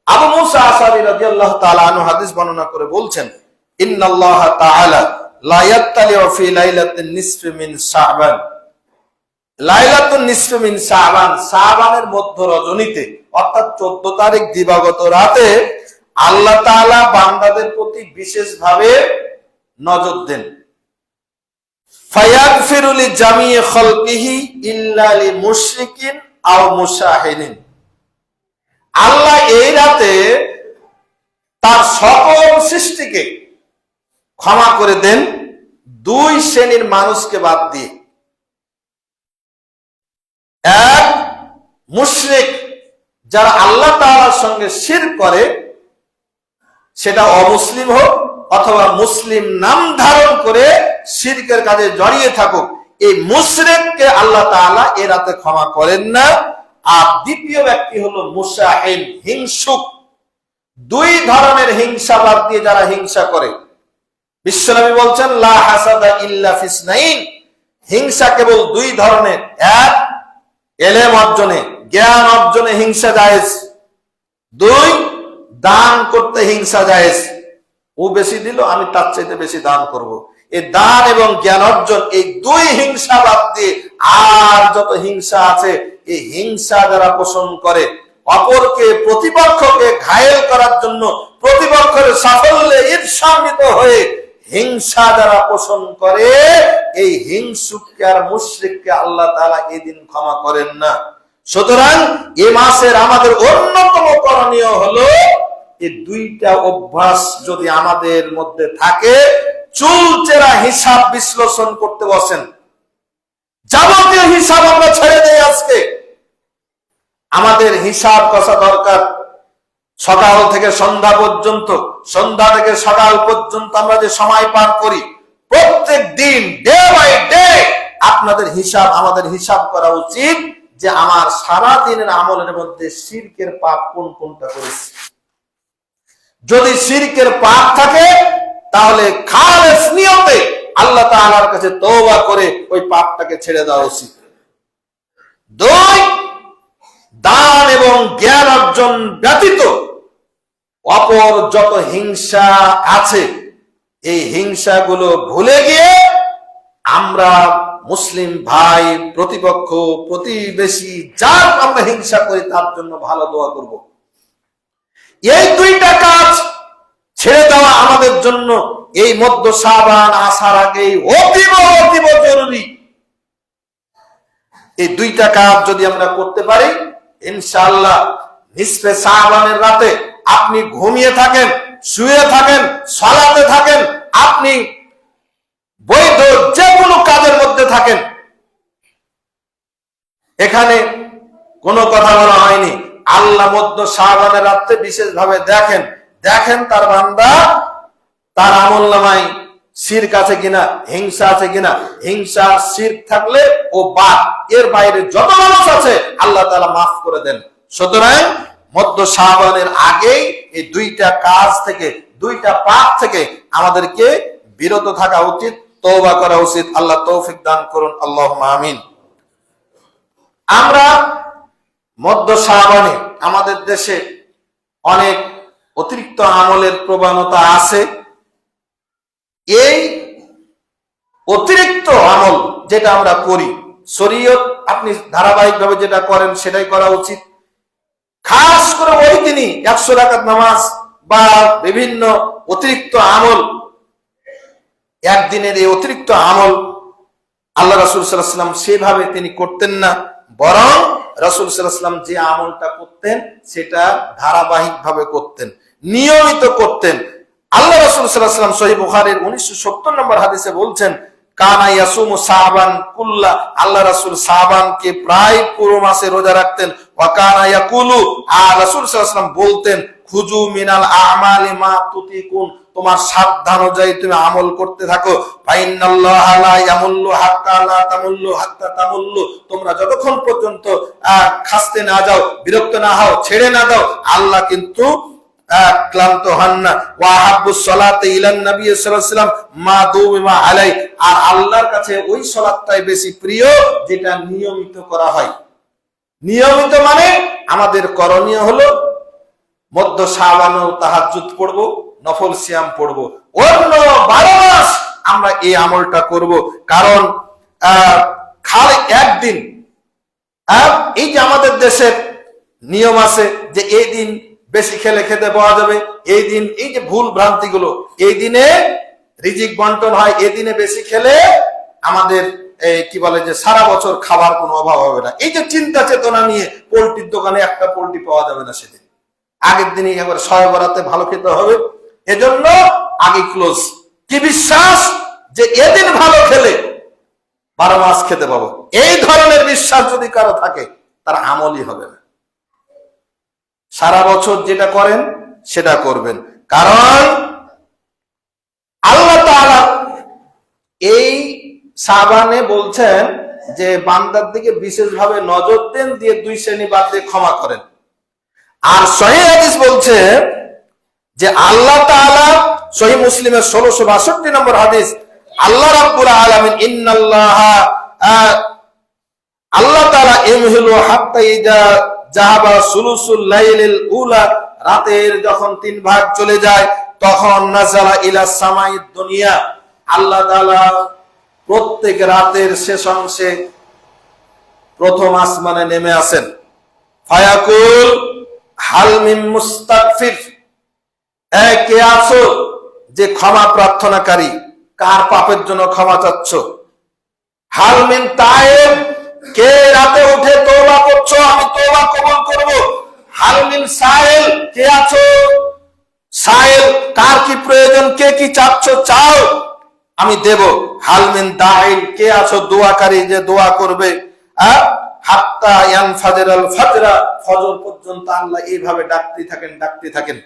আবু মুসা আশআরী রাদিয়াল্লাহু তাআলা আনহু হাদিস বর্ণনা করে বলছেন, ইন্নাল্লাহ তাআলা লা ইয়াত্তালিউ ফি লাইলাতিন নিসফি মিন শাবান, লাইলাতুন নিসফি মিন শাবান, শাবানের মধ্য রজনীতে অর্থাৎ 14 তারিখ দিবাগত রাতে আল্লাহ তাআলা বান্দাদের প্রতি বিশেষভাবে নজর দেন। ফায়াগফিরু লিজামিই খালকিহি ইল্লা লিমুশরিকিন আও মুশাহিদিন, আল্লাহ এই রাতে তার সকল সৃষ্টিকে ক্ষমা করে দেন 2 শ্রেণীর মানুষকে বাদ দিয়ে। এক, মুশরিক, যারা আল্লাহ তাআলার সঙ্গে শিরক করে, সেটা অমুসলিম হোক অথবা মুসলিম নাম ধারণ করে শিরকের কাজে জড়িয়ে থাকুক, এই মুশরিককে আল্লাহ তাআলা এ রাতে ক্ষমা করেন না। আর দ্বিতীয় ব্যক্তি হলো মুশাহিন, হিংসুক। 2 ধরনের হিংসা বাদ দিয়ে যারা হিংসা করে, বিশ্বনবী বলছেন লা হাসাদা ইল্লা ফিসনাইন, হিংসা কেবল 2 ধরনের। এক, ইলম অর্জনে, জ্ঞান অর্জনে হিংসা জায়েজ। 2, দান করতে হিংসা জায়েজ। ও বেশি দিল, আমি তার চাইতে বেশি দান করব। এই দান এবং জ্ঞান অর্জন, এই 2 হিংসা বাদ দিয়ে আর যত হিংসা আছে, এই হিংসা যারা পোষণ করে, অপরকে প্রতিপক্ষকে ঘায়েল করার জন্য প্রতিপক্ষের সাফল্যে ঈর্ষান্বিত হয়ে হিংসা যারা পোষণ করে, এই হিংসুককে আর মুশরিককে আল্লাহ তাআলা এই দিন ক্ষমা করেন না। সুতরাং এই মাসের আমাদের অন্যতম করণীয় হলো এই 2টা অভ্যাস যদি আমাদের মধ্যে থাকে, চুলচেরা হিসাব বিশ্লেষণ করতে বসেন। যাবতীয় হিসাব আমরা ছেড়ে দেই আজকে। আমাদের আমাদের হিসাব কষা দরকার। সকাল থেকে সন্ধ্যা পর্যন্ত, সন্ধ্যা থেকে সকাল পর্যন্ত আমরা যে সময় পার করি, প্রত্যেক দিন ডে বাই ডে আপনাদের হিসাব, আমাদের হিসাব করা উচিত যে আমার সারা দিনের আমলের মধ্যে শিরকের পাপ কোনটা করেছি। যদি শিরকের পাপ থাকে তাহলে খালেস নিয়তে আল্লাহ তাআলার কাছে তওবা করে ওই পাপটাকে ছেড়ে দেওয়া উচিত। দুই, দান এবং জ্ঞান অর্জন ব্যতীত অপর যত হিংসা আছে, এই হিংসাগুলো ভুলে গিয়ে আমরা মুসলিম ভাই, প্রতিপক্ষ, প্রতিবেশী, যার আমরা হিংসা করি তার জন্য ভালো দোয়া করব। এই দুইটা কাজ ছেড়ে দেওয়া আমাদের জন্য এই মধ্য শাবান আসার আগেই অতীব অতীব জরুরি। এই দুইটা কাজ যদি আমরা করতে পারি, ইনশাআল্লাহ নিসফে শাবানের রাতে আপনি ঘুমিয়ে থাকেন, শুয়ে থাকেন, সালাতে থাকেন, আপনি বৈধ যে কোনো কাজের মধ্যে থাকেন, এখানে কোনো কথা বলা হয়নি। আল্লাহ মধ্য শাবানের রাতে বিশেষভাবে দেখেন তার বান্দা, তার আমলনামায় শিরক আছে কিনা, হিংসা আছে কিনা। হিংসা শিরক থাকলে ও বাদ, এর বাইরে যত মানুষ আছে আল্লাহ তাআলা মাফ করে দেন। সুতরাং মধ্য শাবানের আগেই এই দুইটা কাজ থেকে, দুইটা পাপ থেকে আমাদেরকে বিরত থাকা উচিত, তওবা করা উচিত। আল্লাহ তৌফিক দান করুন, আল্লাহুম্মা আমিন। আমরা মধ্য শাবানে আমাদের দেশে অনেক অতিরিক্ত আমলের প্রবণতা আছে। এই অতিরিক্ত আমল যেটা আমরা করি, শরীয়ত আপনি ধারাবাহিকভাবে যেটা করেন সেটাই করা উচিত। খাস করে ওই দিনই 100 রাকাত নামাজ বা বিভিন্ন অতিরিক্ত আমল, একদিনের এই অতিরিক্ত আমল আল্লাহ রাসূল সাল্লাল্লাহু আলাইহি ওয়াসাল্লাম সেভাবে তিনি করতেন না, বরং রাসূল সাল্লাল্লাহু আলাইহি ওয়াসাল্লাম যে আমলটা করতেন সেটা ধারাবাহিকভাবে করতেন, নিয়মিত করতেন। আল্লাহ রাসূল সাল্লাল্লাহু আলাইহি ওয়াসাল্লাম সহিহ বুখারীর 1970 নম্বর হাদিসে বলছেন, কানা ইয়াসুমু শাবান কুল্লা, আল্লাহ রাসূল শাবানকে প্রায় পুরো মাসে রোজা রাখতেন। ওয়া কানা ইয়াকুলু, আর রাসূল সাল্লাল্লাহু আলাইহি ওয়াসাল্লাম বলতেন, খুজু মিনাল আমালি মা তুতিকুন, তোমার সাধ্য অনুযায়ী তুমি আমল করতে থাকো। ফাইনাল্লাহা লা ইয়ামুল্লু হাত্তা লা তামুল্লু হাত্তা তামুল্লু, তোমরা যতক্ষণ পর্যন্ত খাসতে না যাও, বিরক্ত না হও, ছেড়ে না দাও, আল্লাহ কিন্তু ক্লান্ত হন না। ওয়া হাব্বুস সালাতি ইলান নবী সাল্লাল্লাহু আলাইহি ওয়াসাল্লাম মা দুমা আলাই, আর আল্লাহর কাছে ওই সালাতটাই বেশি প্রিয় যেটা নিয়মিত করা হয়। নিয়মিত মানে আমাদের করণীয় হলো মধ্য শাবানেও তাহাজ্জুদ পড়বো, নফল সিয়াম পড়বো, অন্য 12 মাস আমরা এই আমলটা করব। কারণ খালি একদিন, এই যে আমাদের দেশের নিয়ম আছে যে এই দিন বেশি খেলে খেতে পাওয়া যাবে, এই দিন এই যে ভুল ভ্রান্তি গুলো, এই দিনে রিজিক বন্টন হয়, এই দিনে বেশি খেলে আমাদের কি বলে যে সারা বছর খাবার কোনো অভাব হবে না। এই যে চিন্তা চেতনা নিয়ে পোল্ট্রির দোকানে একটা পোল্ট্রি পাওয়া যাবে না সেদিন, আগের দিনই একবার শবে বরাতে ভালো খেতে হবে, এজন্য আগে ক্লোজ। কি বিশ্বাস যে এদিন ভালো খেলে 12 মাস খেতে পাবো, এই ধরনের বিশ্বাস যদি কারো থাকে তার আমলই হবে না। সারা বছর যেটা করেন সেটা করবেন, কারণ আল্লাহ তাআলা এই শাবানে বলছেন যে বান্দার দিকে বিশেষভাবে নজর দেন, দিয়ে 2 শ্রেণী বাদ দিয়ে ক্ষমা করেন। আর সহিহ হাদিস বলছে যে আল্লাহ তাআলা, সহিহ মুসলিমের 1662 নম্বর হাদিস, আল্লাহ রাব্বুল আলামিন ইন্নাল্লাহা, আল্লাহ তাআলা ইমহিলু হাত্তা ইজা যাহাবা সুলুসুল লাইলিল উলা, রাতের যখন 3 ভাগ চলে যায় তখন নাযালা ইলা সামাইদ দুনিয়া, আল্লাহ তাআলা প্রত্যেক রাতের শেষ অংশে প্রথম আসমানে নেমে আসেন। ফায়াকুল হাল মিন মুস্তাগফির, কে আছো যে ক্ষমা প্রার্থনাকারী, কার পাপের জন্য ক্ষমা চাচ্ছ। হাল মিন তায়েব, কে রাতে উঠে তওবা করছো, আমি তওবা কবুল করব। হাল মিন সাইল, কে আছো সাইল, কার কি প্রয়োজন, কে কি চাচ্ছ চাও, আমি দেব। হাল মিন দাইল, কে আছো দোয়াকারী যে দোয়া করবে। হাত্তা ইয়ানফাজিরাল ফাজরা, ফজর পর্যন্ত আল্লাহ এইভাবে ডাকতে থাকেন।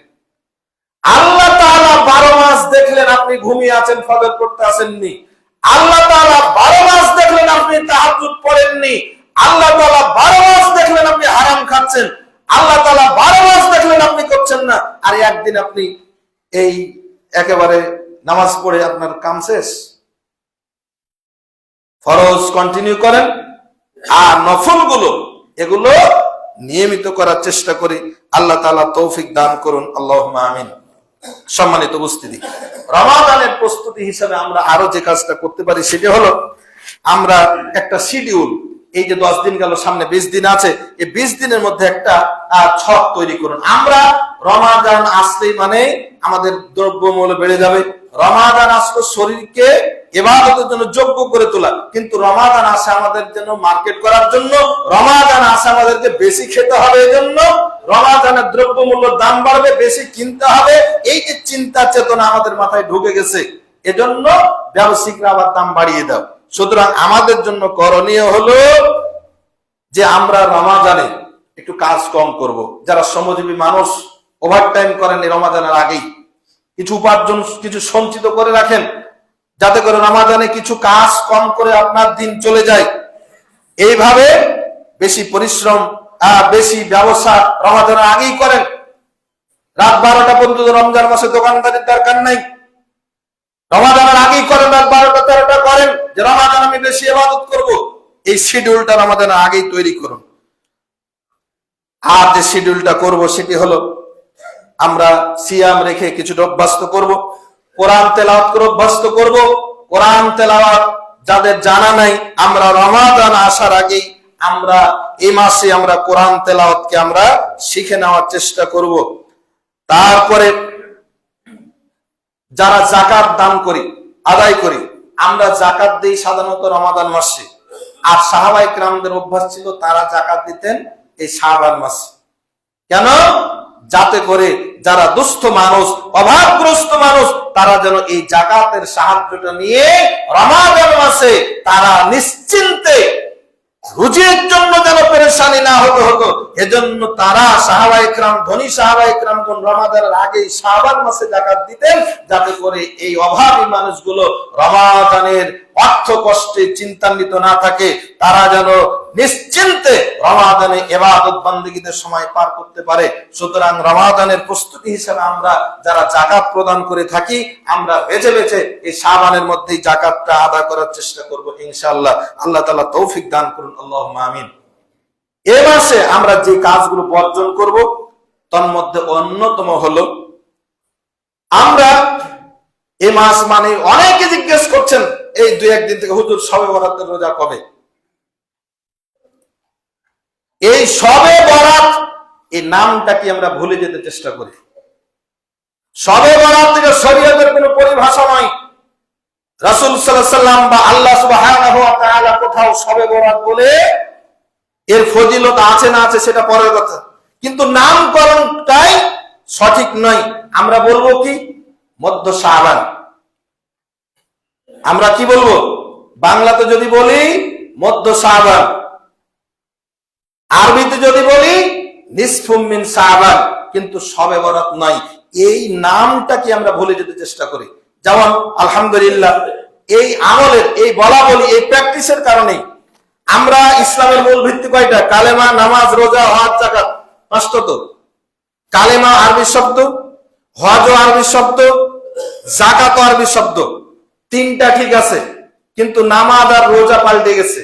আল্লাহ তাআলা 12 মাস দেখলেন আপনি ঘুমিয়ে আছেন, ফজর পড়তে আসেননি। আল্লাহ তাআলা 12 মাস দেখলেন আপনি তাহাজ্জুদ পড়েননি। আল্লাহ তাআলা 12 মাস দেখলেন আপনি হারাম খাচ্ছেন। আল্লাহ তাআলা 12 মাস দেখলেন আপনি করছেন না। আর একদিন আপনি এই একেবারে নামাজ পড়ে আপনার কাম শেষ। ফরজ কন্টিনিউ করেন, আর নফলগুলো এগুলো নিয়মিত করার চেষ্টা করি। আল্লাহ তাআলা তৌফিক দান করুন, আল্লাহুম্মা আমিন। সম্মানিত উপস্থিতি, রমাদানের প্রস্তুতি হিসেবে আমরা আরো যে কাজটা করতে পারি সেটা হলো আমরা একটা শিডিউল, এই যে 10 দিন গেল, সামনে 20 দিন আছে, এই 20 দিনের মধ্যে একটা ছক তৈরি করুন। আমরা রমাদান আসলেই মানে আমাদের দ্রব্যমূল্য বেড়ে যাবে। রমাদান আসলে শরীরকে ইবাদতের জন্য যোগ্য করে তোলা, কিন্তু রমাদান আসে আমাদের জন্য মার্কেট করার জন্য, রমাদান আসে আমাদেরকে বেশি খেতে হবে, এজন্য রমাদানের দ্রব্যমূল্যের দাম বাড়বে, বেশি কিনতে হবে, এই যে চিন্তা চেতনা আমাদের মাথায় ঢুকে গেছে, এজন্য ব্যবসায়িকরা আবার দাম বাড়িয়ে দাও। সুতরাং আমাদের জন্য করণীয় হলো যে আমরা রমাদানে একটু কাজ কম করব। যারা শ্রমজীবী মানুষ ওভারটাইম করেন এই রমাদানের আগেই, কিছু উপার্জন কিছু সঞ্চিত করে রাখেন, যাতে করে রমাদানে কিছু কাজ কম করে আপনার দিন চলে যায়। এইভাবে বেশি পরিশ্রম বেশি ব্যবসা রমাদানের আগেই করেন। রাত 12টা পর্যন্ত রমজান মাসে দোকানদারির দরকার নাই, রমাদানের আগেই করেন। রাত 12টা 13টা করেন, যে রমাদান আমি বেশি ইবাদত করব, এই শিডিউলটা রমাদানের আগেই তৈরি করুন। আর যে শিডিউলটা করব সেটি হলো আমরা সিয়াম রেখে কিছুটা অভ্যস্ত করব, কোরআন তেলাওয়াত করে অভ্যস্ত করব। কোরআন তেলাওয়াত যাদের জানা নাই, আমরা রমাদান আসার আগেই আমরা এই মাসে আমরা কোরআন তেলাওয়াতকে আমরা শিখে নেওয়ার চেষ্টা করব। তারপরে যারা যাকাত দান করি, আদায় করি, আমরা যাকাত দিই সাধারণত রমাদান মাসে, আর সাহাবায়ে কেরামদের অভ্যাস ছিল তারা যাকাত দিতেন এই শাবান মাসে। কেন? যাতে করে যারা দুস্থ মানুষ, অভাবগ্রস্ত মানুষ, তারা যেন এই যাকাতের সাহায্যটা নিয়ে রমাদান মাসে তারা নিশ্চিন্তে রুজির জন্য যেন পেরেশানি না হতো, এজন্য তারা সাহাবায়ে কেরাম, ধনী সাহাবায়ে কেরামগণ রমাদানের আগেই শাবান মাসে যাকাত দিতেন, যাতে করে এই অভাবী মানুষগুলো রমাদানের অর্থ কষ্টে চিন্তান্বিত না থাকে, তারা যেন নিশ্চিন্তে রমাদানে ইবাদত বান্দেগীদের সময় পার করতে পারে। সুতরাং রমাদানের প্রস্তুতি হিসেবে আমরা যারা যাকাত প্রদান করে থাকি, আমরা বেছে বেছে এই শাবানের মধ্যেই যাকাতটা আদায় করার চেষ্টা করব ইনশাআল্লাহ। আল্লাহ তাআলা তৌফিক দান করুন, আল্লাহুম্মা আমিন। এই মাসে আমরা যে কাজগুলো বর্জন করব তার মধ্যে অন্যতম হলো আমরা এই মাস মানে অনেকে জিজ্ঞেস করছেন এই 2-1 দিন থেকে, হুজুর শবে বরাতের রোজা কবে? এই শবে বরাত এই নামটা কি আমরা ভুলে যেতে চেষ্টা করি। শবে বরাত থেকে শরীয়তের কোনো পরিভাষা নয়। রাসূল সাল্লাল্লাহু আলাইহি ওয়াসাল্লাম বা আল্লাহ সুবহানাহু ওয়া তাআলা কোথাও শবে বরাত বলে এর ফজিলত আছে না আছে সেটা পরের কথা, কিন্তু নামকরণটাই সঠিক নয়। আমরা বলবো কি মধ্য শাবান। আমরা কি বলবো? বাংলাতে যদি বলি মধ্য শাবান, আরবিতে যদি বলি নিসফুম মিন শাবান, কিন্তু শবে বরাত নয়। এই নামটা কি আমরা ভুলে যেতে চেষ্টা করি। যেমন আলহামদুলিল্লাহ এই আমলের, এই বলা বলি, এই প্র্যাকটিসের কারণে আমরা ইসলামের মূল ভিত্তি কয়টা? কালেমা, নামাজ, রোজা, হজ, যাকাত, 5টা তো। কালেমা আরবি শব্দ, হজ আরবি শব্দ, যাকাত আরবি শব্দ, 3টা ঠিক আছে, কিন্তু নামাজ আর রোজা পাল্টে গেছে।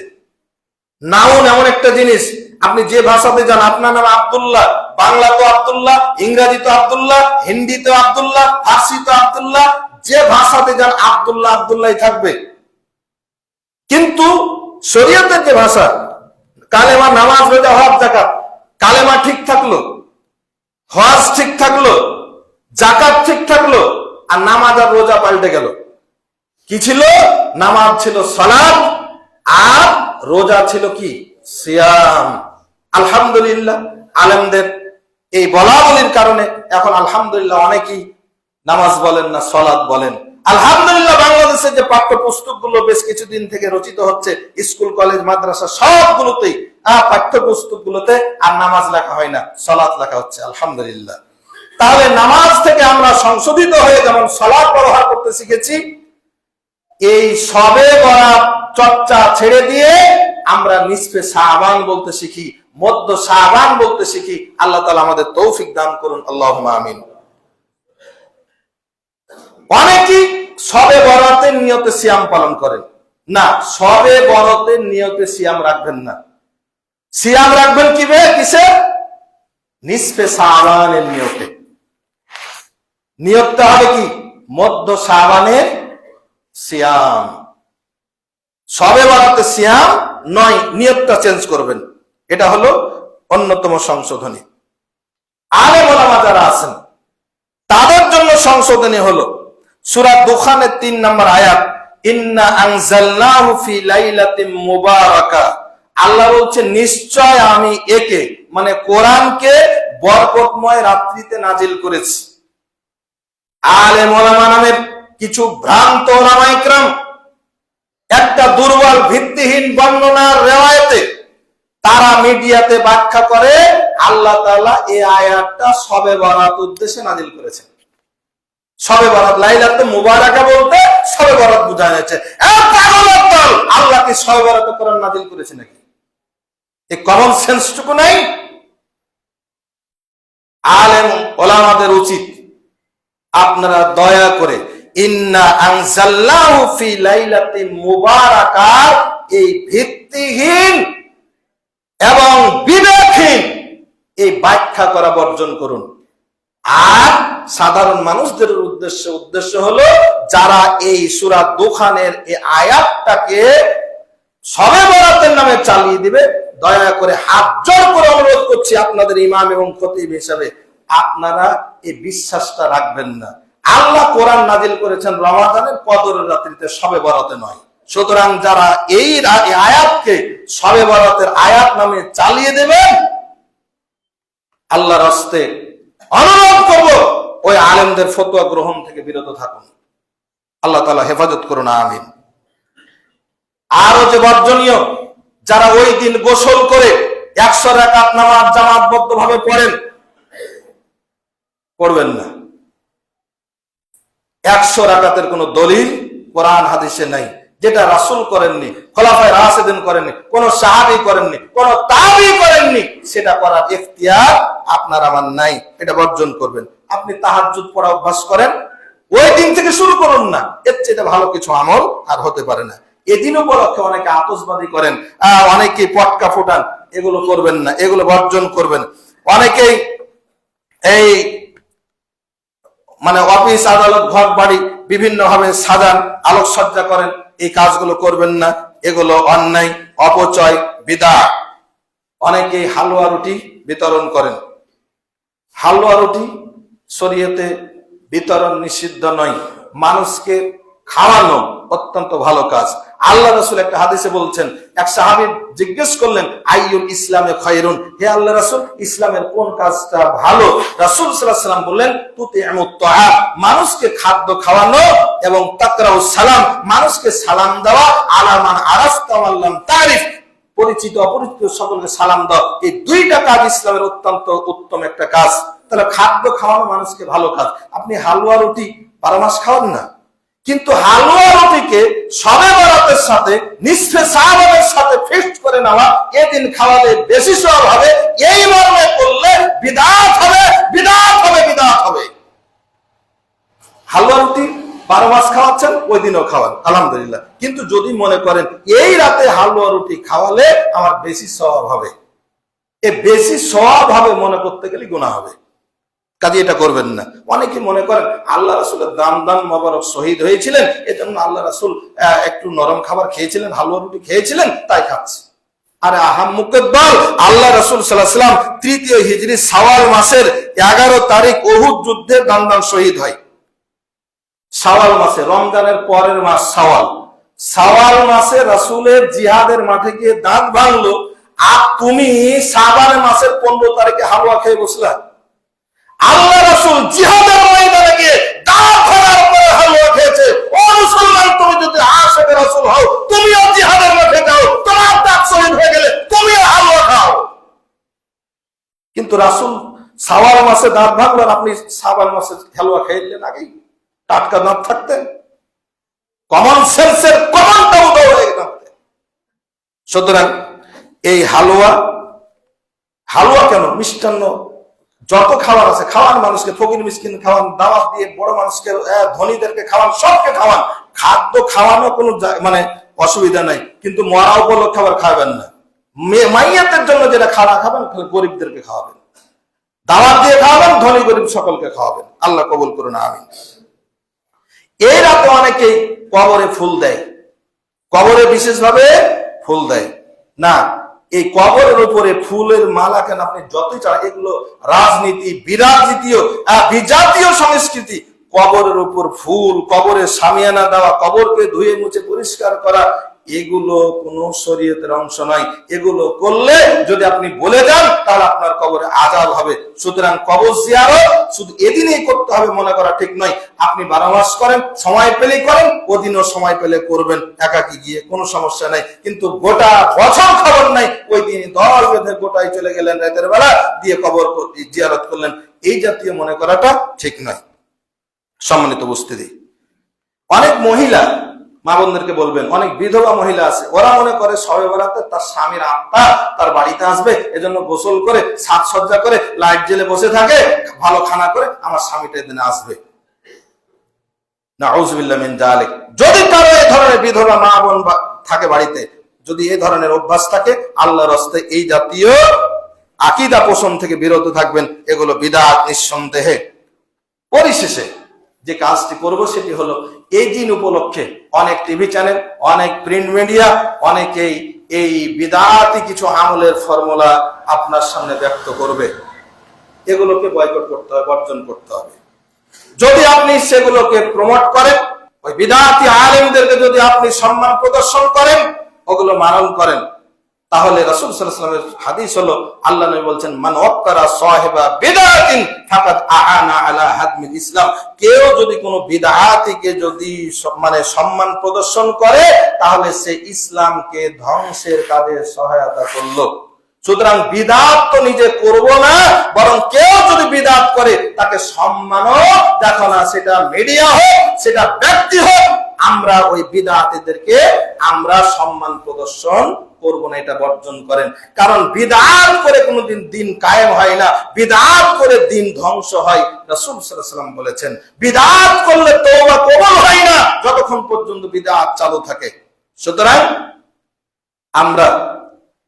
নাউন এমন একটা জিনিস, আপনি যে ভাষাতে যান, আপনার নাম আব্দুল্লাহ, বাংলা তো আব্দুল্লাহ, ইংরেজি তো আব্দুল্লাহ, হিন্দি তো আব্দুল্লাহ, ফার্সি তো আব্দুল্লাহ, যে ভাষাতে যান আব্দুল্লাহ আব্দুল্লাহ থাকবে। কিন্তু শরীয়তের যে ভাষা, কালেমা, নামাজ, রোজা, হজ, যাকাত, কালেমা ঠিক থাকলো, হজ ঠিক থাকলো, যাকাত ঠিক থাকলো, আর নামাজ আর রোজা পাল্টে গেল। কি ছিল? নামাজ ছিল সালাত, আর রোজা ছিল কি? সিয়াম। আলহামদুলিল্লাহ আলেমদের এই বলা বলির কারণে এখন আলহামদুলিল্লাহ অনেকেই নামাজ বলেন না, সালাত বলেন। আলহামদুলিল্লাহ বাংলাদেশের যে পাঠ্য পুস্তকগুলো বেশ কিছুদিন থেকে রচিত হচ্ছে, স্কুল কলেজ মাদ্রাসা সবগুলোতেই পাঠ্যপুস্তকগুলোতে আর নামাজ লেখা হয় না, সালাত লেখা হচ্ছে, আলহামদুলিল্লাহ। তাহলে নামাজ থেকে আমরা সংশোধিত হয়ে যেমন সালাত ব্যবহার করতে শিখেছি, এই শবে বরাত চর্চা ছেড়ে দিয়ে আমরা নিসফে শাবান বলতে শিখি, মধ্য শাবান বলতে শিখি। আল্লাহ তাআলা আমাদের তৌফিক দান করুন, আল্লাহুম্মা আমিন। অনেকেই শবে বরাতের নিয়তে সিয়াম পালন করেন না, শবে বরাতের নিয়তে সিয়াম রাখবেন না। সিয়াম রাখবেন কিসে? নিসফে শাবানের নিয়তে। নিয়তটা হবে কি? মধ্য শাবানের সিয়াম। শবে বরাতে সিয়াম নয়, নিয়তটা চেঞ্জ করবেন। এটা হলো অন্যতম সংশোধনী। আলেম ওলামা যারা আছেন তাদের জন্য সংশোধনী হলো সূরা দুখানের 3 নম্বর আয়াত, ইন্না আনজালনাহু ফি লাইলাতিন মুবারাকা। আল্লাহ বলছে নিশ্চয় আমি একে, মানে কোরআনকে বরকতময় রাত্রিতে নাজিল করেছি। আলেম ওলামা নামের কিছু ভ্রান্ত ওলামা ইকরাম একটা দুর্বল ভিত্তিহীন বর্ণনার রেওয়ায়েতে তারা মিডিয়াতে ব্যাখ্যা করে আল্লাহ তাআলা এই আয়াতটা শবে বরাত উদ্দেশ্যে নাজিল করেছেন। শবে বরাত, লাইলাতুল মুবারাকা বলতে শবে বরাত বোঝানো হয়েছে। পাগলের দল, আল্লাহ কি শবে বরাতে কোরআন নাজিল করেছে নাকি? এই কমন সেন্সটুকু নাই। আলেম ওলামাদের উচিত আপনারা দয়া করে ইন্না আনজালনাহু ফি লাইলাতিন মুবারাকা এই ভিত্তিহীন এবং বিবেকহীন এই ব্যাখ্যা করা বর্জন করুন। আর সাধারণ মানুষদের উদ্দেশ্য হলো যারা এই সূরা দুখানের এই আয়াতটাকে শবে বরাতের নামে চালিয়ে দিবে, দয়া করে হাত জোড় করে অনুরোধ করছি আপনাদের ইমাম এবং খতিব হিসাবে, আপনারা এই বিশ্বাসটা রাখবেন না। আল্লাহ কোরআন নাজিল করেছেন রমাদানের কদরের রাত্রিতে, শবে বরাতে নয়। সুতরাং যারা এই আয়াতকে শবে বরাতের আয়াত নামে চালিয়ে দেবেন, আল্লাহর হস্তে অনুরোধ করব ওই আলেমদের ফতোয়া গ্রহণ থেকে বিরত থাকুন। আল্লাহ তাআলা হেফাজত করুন, আমিন। আরো যে বর্জনীয়, যারা ওই দিন গোসল করে 100 রাকাত নামাজ জামাতবদ্ধ ভাবে পড়বেন না। 100 রাকাতের কোন দলিল কোরআন হাদিসে নাই। যেটা রাসূল করেননি, খোলাফায়ে রাশিদিন করেননি, কোন সাহাবী করেননি, কোন তাবী করেননি, সেটা করার ইখতিয়ার আপনার আমার নাই। এটা বর্জন করবেন। আপনি তাহাজ্জুদ পড়া অভ্যাস করেন, ওই দিন থেকে শুরু করুন না। এর চেয়ে ভালো কিছু আমল আর হতে পারে না। এদিন উপলক্ষে অনেকে আতশবাজি করেন, অনেকে পটকা ফোটান, এগুলো করবেন না, এগুলো বর্জন করবেন। অনেকেই এই মানে অফিস আদালত ঘর বাড়ি বিভিন্ন ভাবে সাজান, আলোকসজ্জা করেন, এই কাজগুলো করবেন না। এগুলো অন্যায়, অপচয়, বিদআত। অনেকেই হালুয়া রুটি বিতরণ করেন। হালুয়া রুটি শরীয়তে বিতরণ নিষিদ্ধ নয়, মানুষকে খাওয়ানো অত্যন্ত ভালো কাজ। আল্লাহ রাসূল একটা হাদিসে বলছেন, এক সাহাবী জিজ্ঞেস করলেন আইয়ুল ইসলামে খায়রুন, হে আল্লাহ রাসূল ইসলামের কোন কাজটা ভালো? রাসূল সাল্লাল্লাহু আলাইহি ওয়াসাল্লাম বললেন তুতিমুত তাআম, মানুষকে খাদ্য খাওয়ানো, এবং তাকরাউস সালাম, মানুষকে সালাম দেওয়া, আলা মান আরাফতা ওয়া লাম তারিফ, পরিচিত অপরিচিত সকলকে সালাম দাও। এই দুইটা কাজ ইসলামের অত্যন্ত উত্তম একটা কাজ। তাহলে খাদ্য খাওয়ানো মানুষকে ভালো কাজ। আপনি হালুয়া রুটি 12 মাস খাওয়ান না, কিন্তু হালুয়া রুটিকে শবে বরাতের সাথে নিসফে শাবানের সাথে ফিক্সড করে নেওয়া, এদিন খাওয়ালে বেশি সওয়াব হবে, এই মর্মে করলে বিদআত হবে, বিদআত হবে, বিদআত হবে। হালুয়া রুটি 12 মাস খাওয়াচ্ছেন, ওই দিনও খাওয়ান, আলহামদুলিল্লাহ। কিন্তু যদি মনে করেন এই রাতে হালুয়া রুটি খাওয়ালে আমার বেশি সওয়াব হবে, এ বেশি সওয়াব হবে মনে করতে গেলে গুনাহ হবে, কাজে এটা করবেন না। অনেকে মনে করেন আল্লাহ রাসূলের দান মোবারক শহীদ হয়েছিলেন, এজন্য আল্লাহ রাসূল একটু নরম খাবার খেয়েছিলেন, হালুয়া রুটি খেয়েছিলেন, তাই খাচ্ছে। আরে আহাম্মুকের দল, আল্লাহ রাসূল সাল্লাল্লাহু আলাইহি ওয়াসাল্লাম 3য় হিজরি শাওয়াল মাসের 11 তারিখ উহুদ যুদ্ধে দান শহীদ হয়। শাওয়াল মাসে, রমজানের পরের মাস শাওয়াল, শাওয়াল মাসে রাসূলের জিহাদের মাঠে গিয়ে দাঁত ভাঙলো, আর তুমি শাবান মাসের 15 তারিখে হালুয়া খেয়ে বসলা। আল্লাহ রাসূল জিহাদের ময়দানে গিয়ে দাঁত ভাঙার পরে হালুয়া খেয়েছে। ও মুসলমান, তুমি যদি আশিকে রাসূল হও, তুমিও জিহাদের মাঠে যাও, তোমার দাঁত শহীদ হয়ে গেলে তুমিও হালুয়া কিন্তু রাসূল শাওয়াল মাসে দাঁত ভাঙলো, আপনি শাওয়াল মাসে হালুয়া খাইলেন আগেই, টাটকা দাঁত থাকতেন। কমন সেন্সের কমনটা উদয় হয়ে গেল। সুতরাং এই হালুয়া কেন, মিষ্টান্ন যত খাবার আছে খাওয়ান, মানুষকে ফকির মিসকিন খাওয়ান, দাওয়াত দিয়ে বড় মানুষকে, ধনীদেরকে খাওয়ান, সবকে খাওয়ান। খাদ্য খাওয়ানো কোনো মানে অসুবিধা নাই, কিন্তু মরা উপলক্ষ খাবার খাবেন না। মাইয়াতের জন্য যেটা খাওয়া খাবেন, গরিবদেরকে খাওয়াবেন, দাওয়াত দিয়ে খাওয়াবেন, ধনী গরিব সকলকে খাওয়াবেন। আল্লাহ কবুল করুন, আমিন। এই রাতে অনেকেই কবরে ফুল দেয়, কবরে বিশেষভাবে ফুল দেয় না। এই কবরের উপরে ফুলের মালা কেন আপনি যতই চান, এগুলো রাজনীতি, বিজাতীয় সংস্কৃতি। কবরের উপর ফুল, কবরে সামিয়ানা দেওয়া, কবরকে ধুয়ে মুছে পরিষ্কার করা, এগুলো কোন শরীয়তের অংশ নয়। এগুলো করলে যদি আপনি বলে যান তাহলে আপনার কবরে আযাব হবে। সুতরাং কবর জিয়ারত শুধু এদিনেই করতে হবে মনে করা ঠিক নয়। আপনি 12 মাস করেন, সময় পেলেই করেন, ওদিনও সময় পেলে করবেন, একাকি গিয়ে কোনো সমস্যা নাই। কিন্তু গোটা বছর খবর নাই, ওই দিন 10 বেঁধে গোটায় চলে গেলেন রাতের বেলা, দিয়ে কবর জিয়ারত করলেন, এই জাতীয় মনে করাটা ঠিক নয়। সম্মানিত উপস্থিতি, অনেক মহিলা, মা বোনদেরকে বলবেন, অনেক বিধবা মহিলা আছে, ওরা মনে করে শবে বরাতে তার স্বামীর আত্মা তার বাড়িতে আসবে, এজন্য গোসল করে সাজসজ্জা করে লাইট জ্বেলে বসে থাকে, ভালো খানা করে আমার স্বামীটা এদিন আসবে। নাউযুবিল্লাহ মিন যালিক। যদি কারো এই ধরনের বিধবা মা বোন থাকে বাড়িতে, যদি এই ধরনের অভ্যাস থাকে, আল্লাহর রাস্তায় এই জাতীয় আকীদা পোষণ থেকে বিরত থাকবেন। এগুলো বিদআত নিঃসন্দেহে। পরিশেষে যে কাজটি করব সেটি হলো, এই দিন উপলক্ষে অনেক টিভি চ্যানেল, অনেক প্রিন্ট মিডিয়া, অনেকেই এই বিদআতি কিছু আমলের ফর্মুলা আপনার সামনে ব্যক্ত করবে। এগুলোকে বয়কট করতে হবে, বর্জন করতে হবে। যদি আপনি সেগুলোকে প্রমোট করেন, ওই বিদআতি আলেমদেরকে যদি আপনি সম্মান প্রদর্শন করেন, ওগুলো মানন করেন, তাহলে রাসূল সাল্লাল্লাহু আলাইহি ওয়াসাল্লামের হাদিস হলো, আল্লাহ নবী বলছেন, মান ওয়াক্কারা সাহিবা বিদআতিন ফাকাদ আআনা আলা হাদমিল ইসলাম। কেউ যদি কোনো বিদআতিকে যদি মানে সম্মান প্রদর্শন করে, তাহলে সে ইসলামকে ধ্বংসের কাজে সহায়তা করলো। সুতরাং বিদআত তো নিজে করব না, বরং কেউ যদি বিদআত করে তাকে সম্মানও দেখো না, সেটা মিডিয়া হোক, সেটা ব্যক্তি হোক, আমরা ওই বিদআতীদেরকে আমরা সম্মান প্রদর্শন করব না, এটা বর্জন করেন। কারণ বিদআত করে কোনোদিন দিন কায়েম হয় না, বিদআত করে দিন ধ্বংস হয়। রাসূল সাল্লাল্লাহু আলাইহি ওয়াসাল্লাম বলেছেন, বিদআত করলে তওবা কবুল হয় না যতক্ষণ পর্যন্ত বিদআত চালু থাকে। সুতরাং আমরা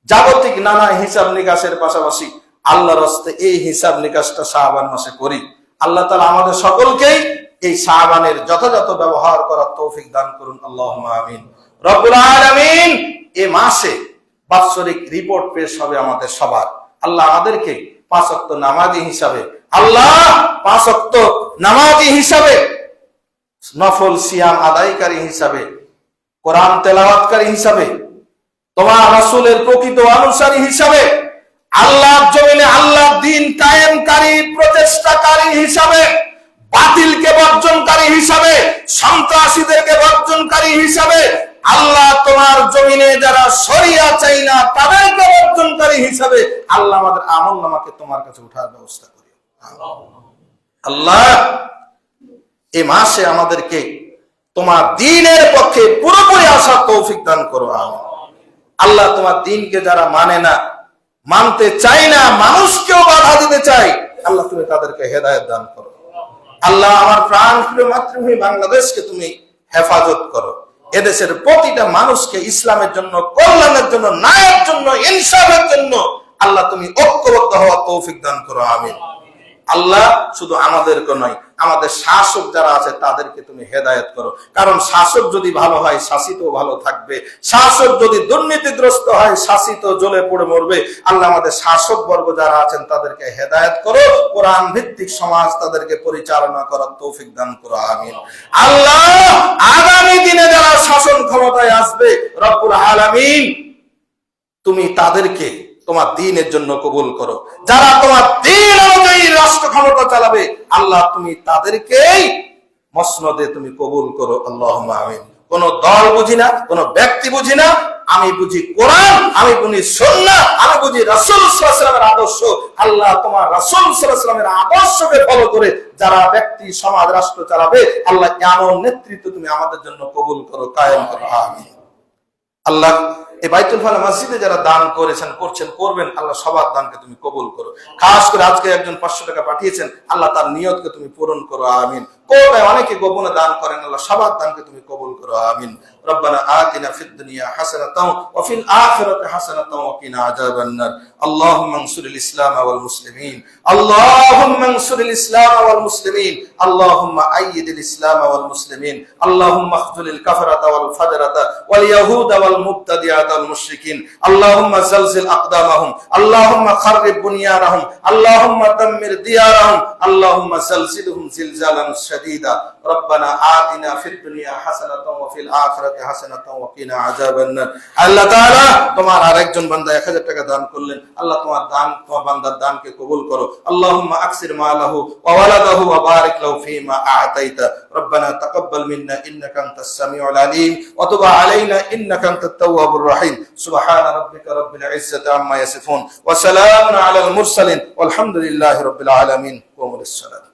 জাগতিক নানা হিসাব নিকাশের পাশাপাশি আল্লাহর রাস্তায় এই হিসাব নিকাশটা শাবান মাসে করি। আল্লাহ তাআলা আমাদের সকলকেই এই শাবানের যথাযথ ব্যবহার করার তৌফিক দান করুন, আল্লাহুম্মা আমিন। রব্বুল আলামিন এই মাসে বাৎসরিক রিপোর্ট পেশ হবে আমাদের সবার। আল্লাহ আমাদেরকে 5 ওয়াক্ত নামাজি হিসাবে, আল্লাহ 5 ওয়াক্ত নামাজি হিসাবে, নফল সিয়াম আদায়কারী হিসাবে, কোরআন তেলাওয়াতকারী হিসাবে, তোমার রাসূলের প্রকৃত অনুসারী হিসাবে, আল্লাহর জমিনে আল্লাহর দ্বীন কায়েমকারী প্রচেষ্টাকারী হিসাবে, বাতিলকে বর্জনকারী হিসাবে, সন্ত্রাসীদেরকে বর্জনকারী হিসাবে, আল্লাহ তোমার জমিনে যারা শরিয়া চাই না তাদেরকে বর্জনকারী হিসাবে আল্লাহ আমাদের আমলনামাকে তোমার কাছে উঠার ব্যবস্থা করি। আল্লাহ এই মাসে আমাদেরকে তোমার দ্বীনের পক্ষে পুরোপুরি আসার তৌফিক দান করো, আমিন। আল্লাহ তোমার দ্বীনকে যারা মানে না, মানতে চাই না, মানুষকেও বাধা দিতে চাই, আল্লাহ তুমি তাদেরকে হেদায়েত দান করো। আল্লাহ আমার প্রাণ প্রিয় মাতৃভূমি বাংলাদেশকে তুমি হেফাজত করো। এদেশের প্রতিটা মানুষকে ইসলামের জন্য, কল্যাণের জন্য, ন্যায়ের জন্য, ইনসাফের জন্য আল্লাহ তুমি ঐক্যবদ্ধ হওয়ার তৌফিক দান করো, আমিন। আল্লাহ শুধু আমাদেরকে নয়, আমাদের শাসক যারা আছে তাদেরকে তুমি হেদায়েত করো। কারণ শাসক যদি ভালো হয়, শাসিত ভালো থাকবে। শাসক যদি দুর্নীতিগ্রস্ত হয়, শাসিত জ্বলে পড়ে মরবে। আল্লাহ আমাদের শাসক বর্গ যারা আছেন তাদেরকে হেদায়েত করো, কোরআন ভিত্তিক সমাজ তাদেরকে পরিচালনা করার তৌফিক দান করো, আমিন। আল্লাহ আগামী দিনে যারা শাসন ক্ষমতায় আসবে, রব্বুল আলামিন তুমি তাদেরকে তোমার দ্বীনের জন্য কবুল করো। যারা তোমার দ্বীন অনুযায়ী রাষ্ট্র ক্ষমতা চালাবে, আল্লাহ তুমি তাদেরকেই মসনদে তুমি কবুল করো, আল্লাহুম্মা আমিন। কোন দল বুঝি না, কোন ব্যক্তি বুঝি না, আমি বুঝি কোরআন, আমি বুঝি সুন্নাহ, আমি বুঝি রাসূল সাল্লাল্লাহু আলাইহি ওয়াসাল্লামের আদর্শ। আল্লাহ তোমার রাসূল সাল্লাল্লাহু আলাইহি ওয়াসাল্লামের আদর্শকে ফলো করে যারা ব্যক্তি সমাজ রাষ্ট্র চালাবে, আল্লাহ এমন নেতৃত্ব তুমি আমাদের জন্য কবুল করো, কায়েম করো, আমিন। আল্লাহ এই বাইতুল ফালা মসজিদে যারা দান করেছেন, করছেন, করবেন, আল্লাহ সবার দানকে তুমি কবুল করো। খাস করে আজকে একজন 500 টাকা পাঠিয়েছেন, আল্লাহ তার নিয়তকে তুমি পূরণ করো, আমিন। কোথায় অনেকে গোপনে দান করেন, আল্লাহ সবার দানকে তুমি কবুল করো, আমিন। রব্বানা আতিনা ফিদ দুনিয়া হাসানাতাও ওয়া ফিল আখিরাতি হাসানাতাও ওয়া কিনা আযাবান নার। আল্লাহুম্মা আনসুরিল ইসলাম ওয়াল মুসলিমিন, আল্লাহুম্মা আনসুরিল ইসলাম ওয়াল মুসলিমিন, আল্লাহুম্মা আইয়িদিল ইসলাম ওয়াল মুসলিমিন, আল্লাহুম্মা আখযুলিল কাফারাতা ওয়াল ফাজরাতা ওয়াল ইয়াহুদা ওয়াল মুবতাদিআতা ওয়াল মুশরিকিন, আল্লাহুম্মা জালজিল আকদামাহুম, আল্লাহুম্মা খাররিব বুনিয়ানাহুম, আল্লাহুম্মা দাম্মির দিয়ারাহুম, আল্লাহুম্মা জালজিলহুম জিলজালান শাদীদা। রব্বানা আতিনা ফিদ দুনিয়া হাসানাতাও ওয়া ফিল আখিরাতি হাসানাতাও ওয়া কিনা আযাবান নার। আল্লাহ তাআলা তোমার আরেকজন বান্দা 1000 টাকা দান করলেন, আল্লাহ তোমার দান, তোমার বান্দার দানকে কবুল করো। আল্লাহুম্মা আকসির মালাহু ওয়া ওয়ালাদাহু ওয়া বারিক লাহু ফীমা আ'তাইতা। রব্বানা তাকাব্বাল মিন্না ইন্নাকা আনতাস সামিউল আলীম ওয়া তুব আলাইনা ইন্নাকা আনতাত তাওয়াবুর রাহিম। সুবহানা রাব্বিকা রাব্বিল ইজ্জাতি আম্মা ইয়াসিফুন ওয়া সালামুন আলাল মুরসালিন ওয়ালহামদুলিল্লাহি রাব্বিল আলামিন। ওয়া মুসসালাম।